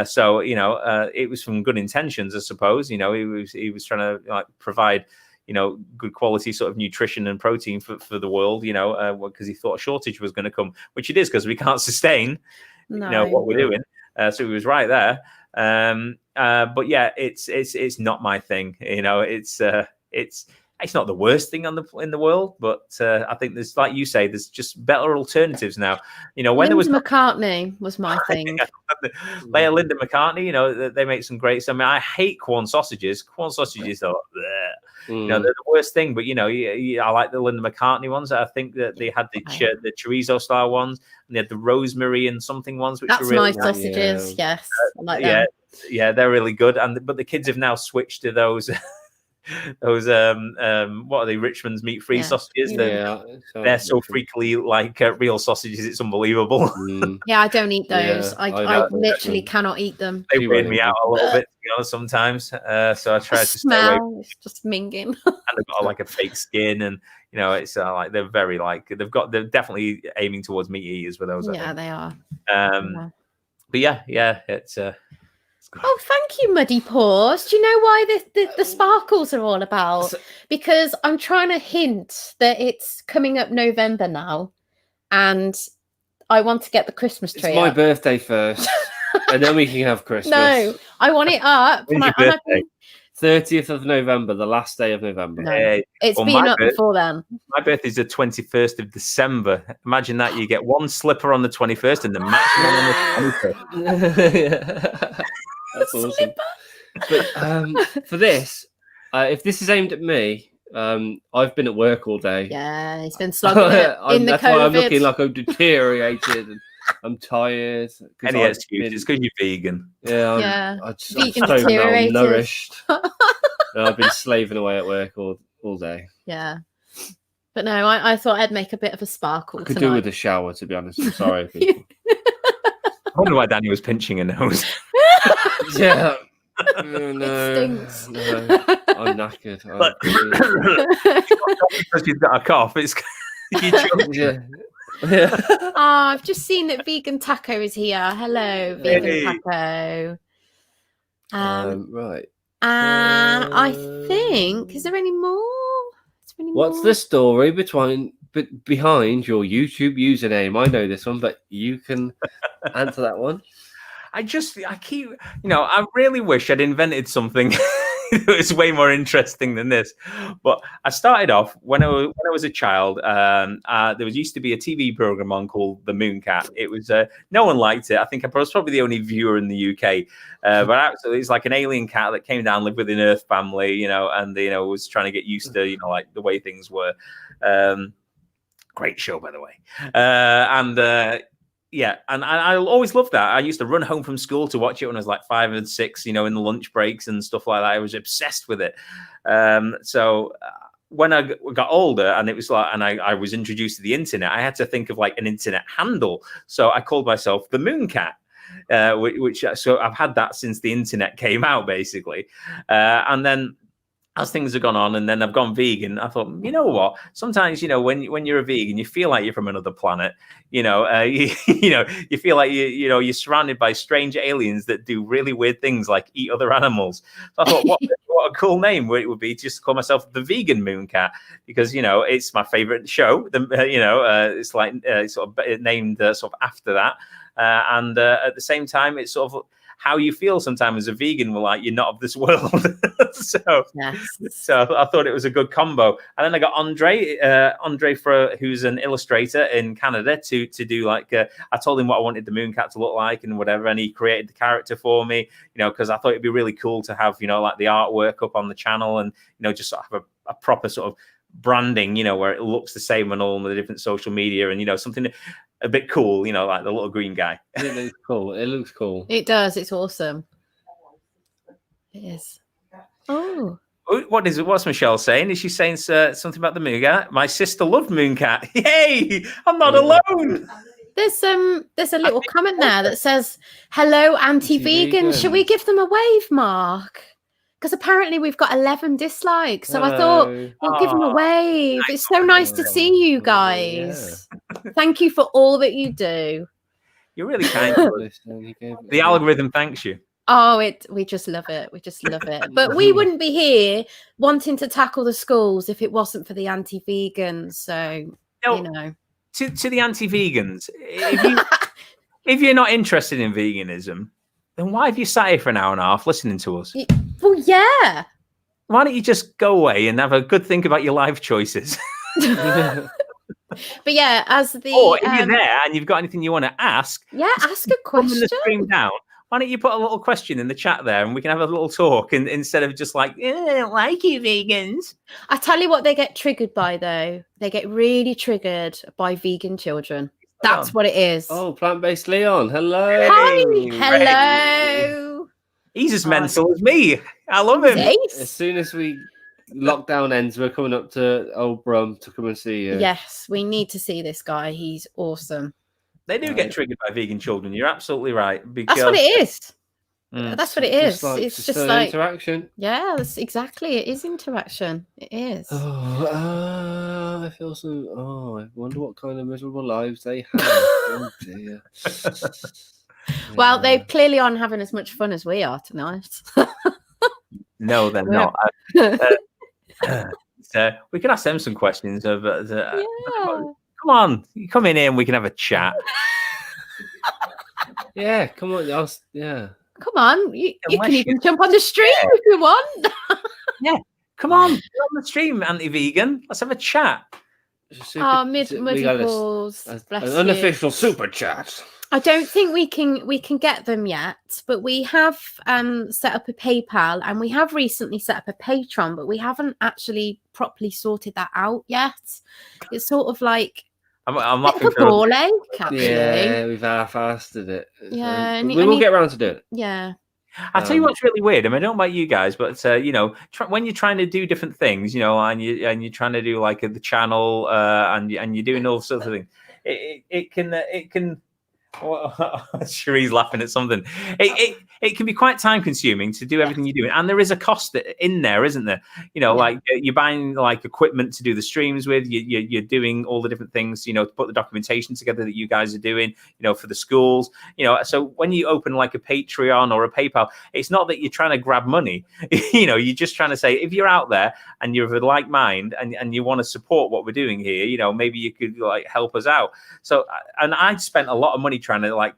So it was from good intentions, I suppose. He was trying to provide good quality sort of nutrition and protein for the world. Because he thought a shortage was going to come, which it is because we can't sustain what we're doing. So he was right there. But yeah, it's not my thing. It's not the worst thing in the world, but I think there's, like you say, there's just better alternatives now. When there was McCartney was my thing. Linda McCartney, they make some great. I mean, I hate Quorn sausages. Quorn sausages are, they're the worst thing. But I like the Linda McCartney ones. I think that they had the chorizo style ones, and they had the rosemary and something ones, which that's were really nice sausages. Yeah. Yes, I like them. Yeah, they're really good. But the kids have now switched to those. Those what are they? Richmond's meat-free sausages. They're so freakily like real sausages. It's unbelievable. Yeah, I don't eat those. I literally cannot eat them. They weigh me out a little bit, sometimes. So I try to stay away. It's just minging. And they've got like a fake skin, and it's like they're very they're definitely aiming towards meat eaters with those. Yeah, they are. But yeah, it's. Oh, thank you, Muddy Paws. Do you know why the sparkles are all about? Because I'm trying to hint that it's coming up November now, and I want to get the Christmas tree. It's my birthday first, and then we can have Christmas. No, I want it up. When's your birthday? 30th of November, the last day of November. No, it's been up before then. My birthday is the 21st of December. Imagine that. You get one slipper on the 21st and the maximum on the 21st. That's awesome. But for this, if this is aimed at me, I've been at work all day. Yeah, he's been slugging it in the That's COVID. why I'm looking like I'm deteriorated and I'm tired. Any excuse? It's because you're vegan. Yeah, I'm vegan so deteriorated. malnourished. I've been slaving away at work all day. Yeah. But no, I thought I'd make a bit of a sparkle I could tonight. do with a shower, to be honest. I'm sorry, people. I wonder why Danny was pinching her nose. Yeah. It stinks. No, I'm knackered. Because you've got a cough. It's I've just seen that Vegan Taco is here. Hello, Vegan Taco. Right. And I think, is there any more? What's the story behind your YouTube username? I know this one, but you can answer that one. I really wish I'd invented something that was way more interesting than this. But I started off when I was a child. There used to be a TV program on called The Mooncat. It was no one liked it. I think I was probably the only viewer in the UK. But actually, it's like an alien cat that came down, lived with an Earth family, and was trying to get used to like the way things were. Great show, by the way. Yeah, and I always loved that. I used to run home from school to watch it when I was like 5 and 6, in the lunch breaks and stuff like that. I was obsessed with it. So when I got older and it was like, and I was introduced to the internet, I had to think of like an internet handle. So I called myself the Mooncat. So I've had that since the internet came out, basically. And then as things have gone on, and then I've gone vegan, I thought, you know what? Sometimes, when you're a vegan, you feel like you're from another planet. You feel like you're surrounded by strange aliens that do really weird things, like eat other animals. So I thought, what a cool name it would be to just call myself the Vegan Mooncat, because it's my favorite show. It's like sort of named sort of after that, and at the same time, it's sort of how you feel sometimes as a vegan, like you're not of this world. So I thought it was a good combo. And then I got Andre who's an illustrator in Canada to do like, I told him what I wanted the Mooncat to look like and whatever, and he created the character for me, because I thought it'd be really cool to have, like the artwork up on the channel, and, just sort of have a proper sort of branding, where it looks the same on all the different social media, and, something a bit cool, like the little green guy. It looks cool. It looks cool. It does. It's awesome. It is. Oh. What's Michelle saying? Is she saying something about the Mooncat? My sister loved Mooncat. Yay! I'm not alone. There's a little comment there that says, "Hello, anti-vegan. Should we give them a wave, Mark? Because apparently we've got 11 dislikes. So I thought we'll give them a wave. It's so nice to see you guys. Yeah. Thank you for all that you do. You're really kind. The algorithm thanks you. Oh, we just love it. We just love it. But we wouldn't be here wanting to tackle the schools if it wasn't for the anti-vegans. So, To the anti-vegans, if you're not interested in veganism, then why have you sat here for an hour and a half listening to us? Well, yeah. Why don't you just go away and have a good think about your life choices? But yeah, as the or if you're there and you've got anything you want to ask, ask a question. The stream down. Why don't you put a little question in the chat there, and we can have a little talk, and instead of just like, I don't like you vegans. I tell you what they get triggered by, though. They get really triggered by vegan children. That's what it is. Oh, plant-based Leon. Hello. Hi. Hello. He's as mental as me. I love him. As soon as lockdown ends, we're coming up to Old Brum to come and see you. Yes, we need to see this guy. He's awesome. They do get triggered by vegan children. You're absolutely right. Because that's what it is. That's what it is. It's just like interaction. Yeah, that's exactly. It is interaction. It is. I feel so. I wonder what kind of miserable lives they have. Oh dear. Well, they clearly aren't having as much fun as we are tonight. No, they're not. So we can ask them some questions. Come on, you come in here and we can have a chat. Yeah, come on. Come on, you can even jump on the stream if you want. Yeah, come on, you're on the stream, anti-vegan. Let's have a chat. Mid-balls. An unofficial super chat. I don't think we can get them yet, but we have set up a PayPal, and we have recently set up a Patreon, but we haven't actually properly sorted that out yet. It's sort of like I'm laughing for a ball ache, actually. Yeah, we've half-assed it. Yeah, we will get around to doing it. Yeah. I'll tell you what's really weird. I mean, I don't know about you guys, but when you're trying to do different things, and you're trying to do like the channel, and you're doing all sorts of things, it can. Cherie's laughing at something. It can be quite time consuming to do everything you're doing, and there is a cost in there, isn't there? Like you're buying like equipment to do the streams with. You're doing all the different things, to put the documentation together that you guys are doing, for the schools. So when you open like a Patreon or a PayPal, it's not that you're trying to grab money. You're just trying to say, if you're out there and you're of a like mind and you want to support what we're doing here, maybe you could like help us out. So, and I spent a lot of money trying to like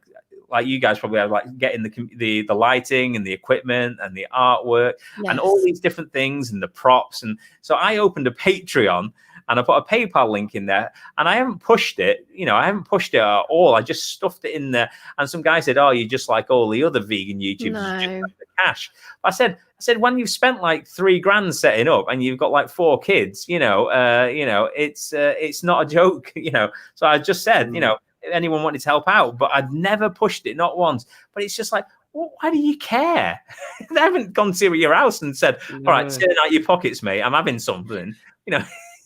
you guys probably have, like getting the lighting and the equipment and the artwork and all these different things and the props. And so I opened a Patreon and I put a PayPal link in there, and I haven't pushed it. I haven't pushed it at all. I just stuffed it in there. And some guy said, "Oh, you're just like all the other vegan YouTubers, no. You just like the cash." I said, when you've spent like $3,000 setting up and you've got like 4 kids, it's not a joke, So I just said, if anyone wanted to help out, but I'd never pushed it, not once. But it's just like, well, why do you care? They haven't gone to your house and said, "All right, turn out your pockets, mate. I'm having something."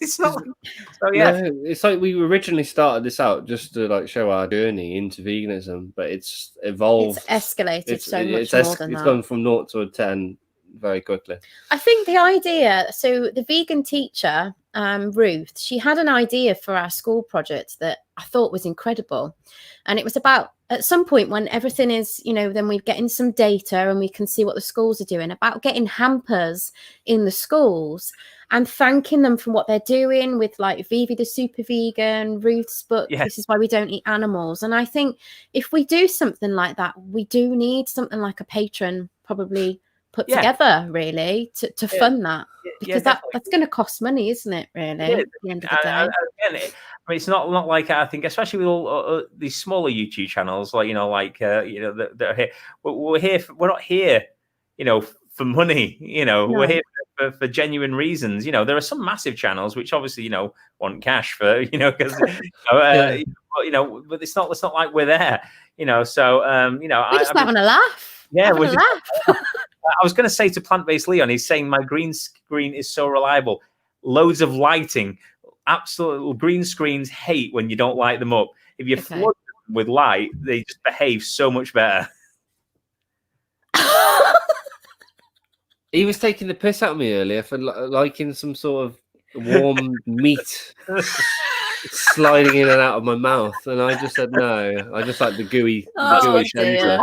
It's not. So yeah, it's like we originally started this out just to like show our journey into veganism, but it's evolved. It's escalated so much more than that. It's gone from 0 to a 10 very quickly. I think the idea, so the vegan teacher, Ruth, she had an idea for our school project that I thought was incredible. And it was about, at some point when everything is, then we get in some data and we can see what the schools are doing, about getting hampers in the schools and thanking them for what they're doing with like Vivi the Super Vegan, Ruth's book, This Is Why We Don't Eat Animals. And I think if we do something like that, we do need something like a patron probably put together really to fund that, because that's going to cost money, isn't it, really, at the end of the day. Again, it's not like, I think, especially with all these smaller YouTube channels, like that are here. We're here we're not here for money, no. We're here for genuine reasons. There are some massive channels which obviously want cash for because but it's not like we're there, so we're just having a laugh. Yeah, we're just I was going to say to PlantBased Leon, he's saying my green screen is so reliable. Loads of lighting. Absolute green screens hate when you don't light them up. If you flood them with light, they just behave so much better. He was taking the piss out of me earlier for liking some sort of warm meat sliding in and out of my mouth, and I just said no. I just like the gooey center,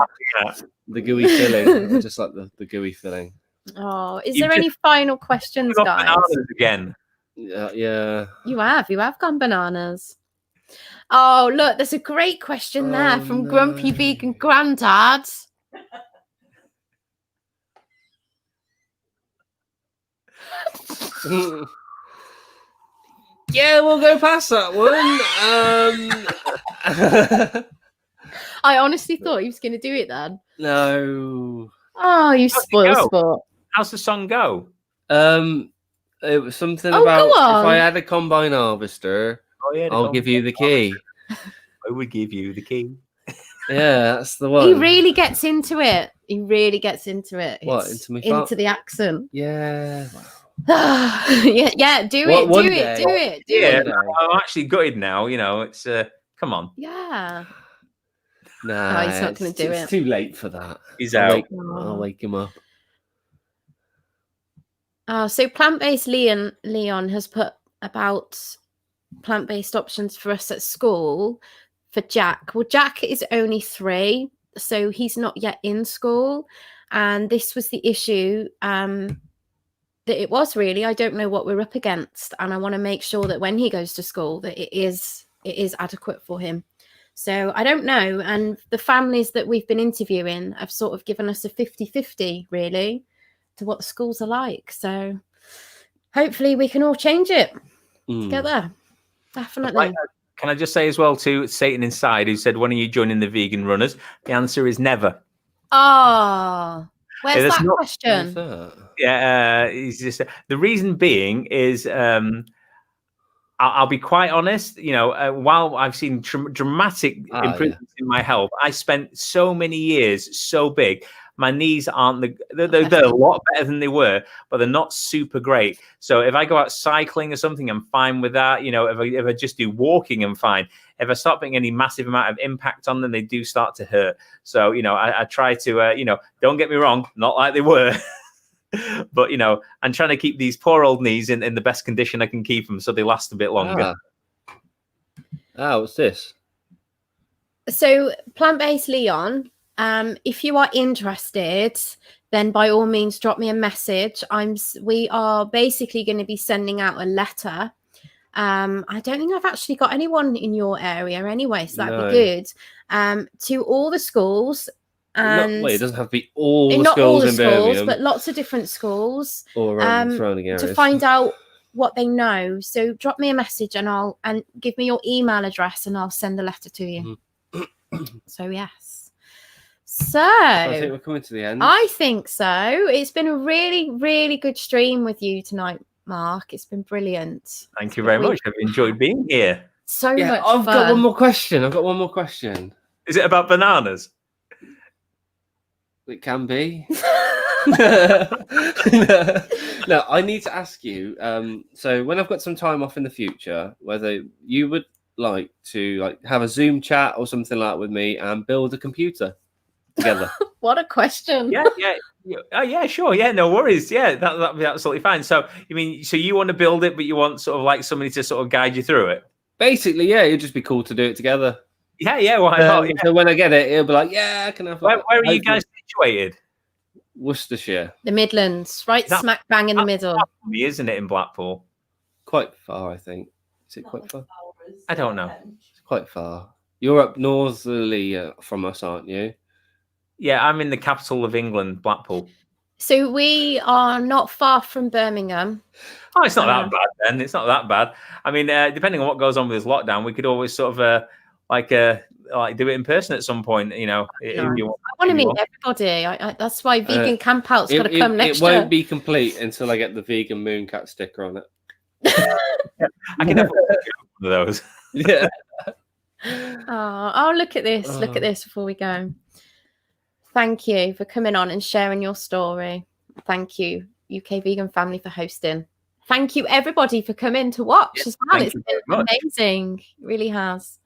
the gooey filling. I just like the gooey filling. Oh, is there any final questions, guys? Again. Yeah. You have gone bananas. Oh, look, there's a great question there from Grumpy Vegan Grandad. Yeah, we'll go past that one. I honestly thought he was going to do it then. No. Oh, you spoiled sport. How's the song go? It was something about if I had a combine harvester, I'll give you the key. I would give you the key. Yeah, that's the one. He really gets into it. What, into the accent? Yeah. yeah, do it. I'm actually gutted now. It's come on. Yeah. Nah, he's not going to do it. It's too late for that. He's out. I'll wake him up. So plant-based Leon has put about plant-based options for us at school for Jack. Well, Jack is only 3, so he's not yet in school, and this was the issue that it was really. I don't know what we're up against, and I want to make sure that when he goes to school that it is adequate for him. So I don't know, and the families that we've been interviewing have sort of given us a 50-50 really to what the schools are like. So hopefully we can all change it together. Definitely. Can I just say as well to Satan Inside, who said, when are you joining the vegan runners? The answer is never. Oh, where's that question? Yeah, the reason being is I'll be quite honest, while I've seen dramatic improvements in my health, I spent so many years so big. My knees aren't they're a lot better than they were, but they're not super great. So if I go out cycling or something, I'm fine with that. If I just do walking, I'm fine. If I start putting any massive amount of impact on them, they do start to hurt. So, I try to, don't get me wrong, not like they were. But I'm trying to keep these poor old knees in the best condition I can keep them, so they last a bit longer. What's this? So plant-based Leon, if you are interested, then by all means drop me a message. We are basically going to be sending out a letter. I don't think I've actually got anyone in your area anyway, so that'd be good. To all the schools. And it doesn't have to be all the schools in Birmingham, but lots of different schools or around the surrounding areas, to find out what they know. So drop me a message and give me your email address, and I'll send the letter to you. So yes. So I think we're coming to the end. I think so. It's been a really, really good stream with you tonight, Mark. It's been brilliant. Thank you very much. I've enjoyed being here. So much I've fun. got one more question. Is it about bananas? It can be. No, I need to ask you. So when I've got some time off in the future, whether you would like to have a Zoom chat or something like that with me and build a computer together. What a question. Yeah. Oh, yeah, sure. Yeah, no worries. Yeah, that'd be absolutely fine. So, so you want to build it, but you want sort of like somebody to sort of guide you through it? Basically, yeah, it'd just be cool to do it together. Yeah, why not? Yeah. So when I get it, it'll be like, yeah, I can have. Where are you guys situated? Worcestershire. The Midlands, right smack bang in the middle. Isn't it, in Blackpool? Quite far, I think. Is it quite far? I don't know. It's quite far. You're up northerly from us, aren't you? Yeah, I'm in the capital of England, Blackpool. So we are not far from Birmingham. Oh, it's not that bad then. It's not that bad. I mean, depending on what goes on with this lockdown, we could always sort of like do it in person at some point. If you want. I want to meet everybody. That's why Vegan Camp Out's got to come next year. It won't be complete until I get the vegan Mooncat sticker on it. I can have one of those. Yeah. Oh, look at this. Look at this before we go. Thank you for coming on and sharing your story. Thank you, UK Vegan Family, for hosting. Thank you, everybody, for coming to watch as well. It's been amazing. It really has.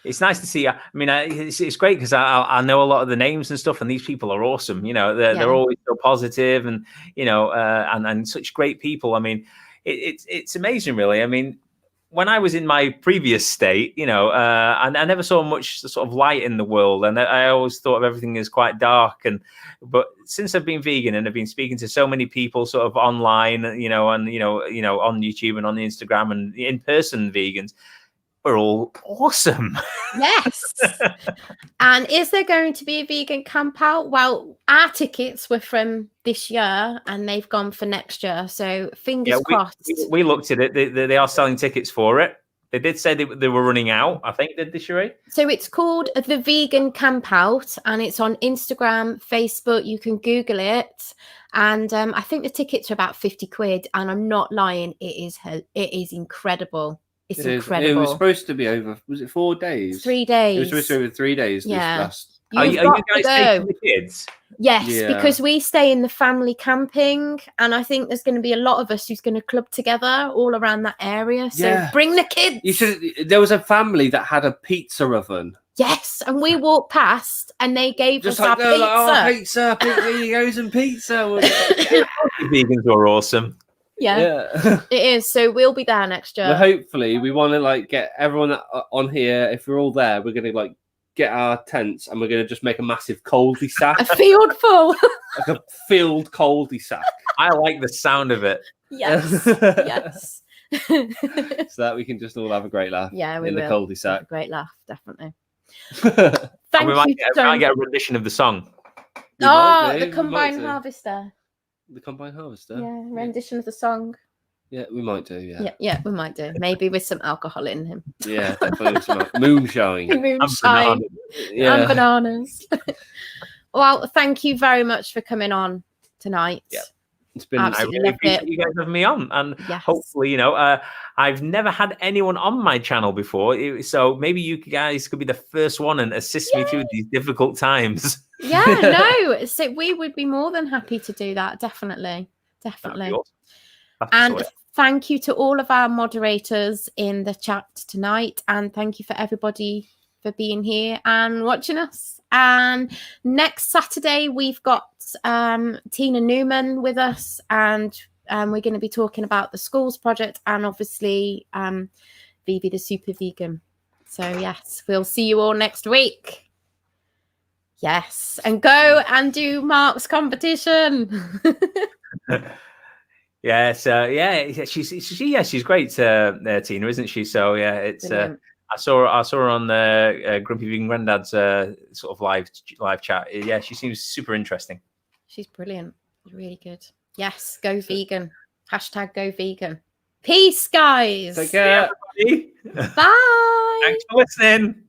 It's nice to see. I mean, it's great because I know a lot of the names and stuff, and these people are awesome. They're always so positive, and and such great people. I mean, it's amazing, really. I mean, when I was in my previous state, I never saw much sort of light in the world, and I always thought of everything as quite dark. But since I've been vegan and I've been speaking to so many people, sort of online, on YouTube and on Instagram and in-person vegans, we're all awesome. Yes. And is there going to be a vegan camp out? Well, our tickets were from this year and they've gone for next year. So fingers crossed. We looked at it. They are selling tickets for it. They did say they were running out, I think, did they, Sheree? So it's called the Vegan Camp Out and it's on Instagram, Facebook. You can Google it. And I think the tickets are about 50 quid. And I'm not lying. It is incredible. It's incredible. It was supposed to be over. Was it 4 days? 3 days. It was supposed to be over 3 days. Yeah. Are you guys taking the kids? Yes, because we stay in the family camping, and I think there's going to be a lot of us who's going to club together all around that area. So bring the kids. You should. There was a family that had a pizza oven. Yes, and we walked past, and they gave us our pizza. Like, pizza! Here you go, some pizza. Vegans are awesome. Yeah, it is. So we'll be there next year. Well, hopefully, we want to get everyone on here. If we're all there, we're going to get our tents and we're going to just make a massive cul-de-sac. A field full. Like a filled cul-de-sac. I like the sound of it. Yes. Yes. So that we can just all have a great laugh. Yeah, we in will. the cul-de-sac. A great laugh, definitely. We might get a rendition of the song. The Combine Harvester. The Combine Harvester? Yeah, rendition of the song. Yeah, we might do, Yeah, we might do. Maybe with some alcohol in him. Yeah, definitely some moonshine. Moonshine. And bananas. Well, thank you very much for coming on tonight. Yeah. It's been I really appreciate you guys having me on, and hopefully, I've never had anyone on my channel before, so maybe you guys could be the first one and assist me through these difficult times. Yeah, no, so we would be more than happy to do that. Definitely. Awesome. And thank you to all of our moderators in the chat tonight, and thank you for everybody for being here and watching us. And next Saturday we've got Tina Newman with us, and we're going to be talking about the schools project and obviously Vivi the Super Vegan. So yes, we'll see you all next week. Yes, and go and do Mark's competition. Yes, she's great, Tina, isn't she? So yeah, it's I saw her on the Grumpy Vegan Granddad's sort of live chat. Yeah, she seems super interesting. She's brilliant. Really good. Yes, go vegan. # go vegan. Peace, guys. Take care. Everybody. Bye. Thanks for listening.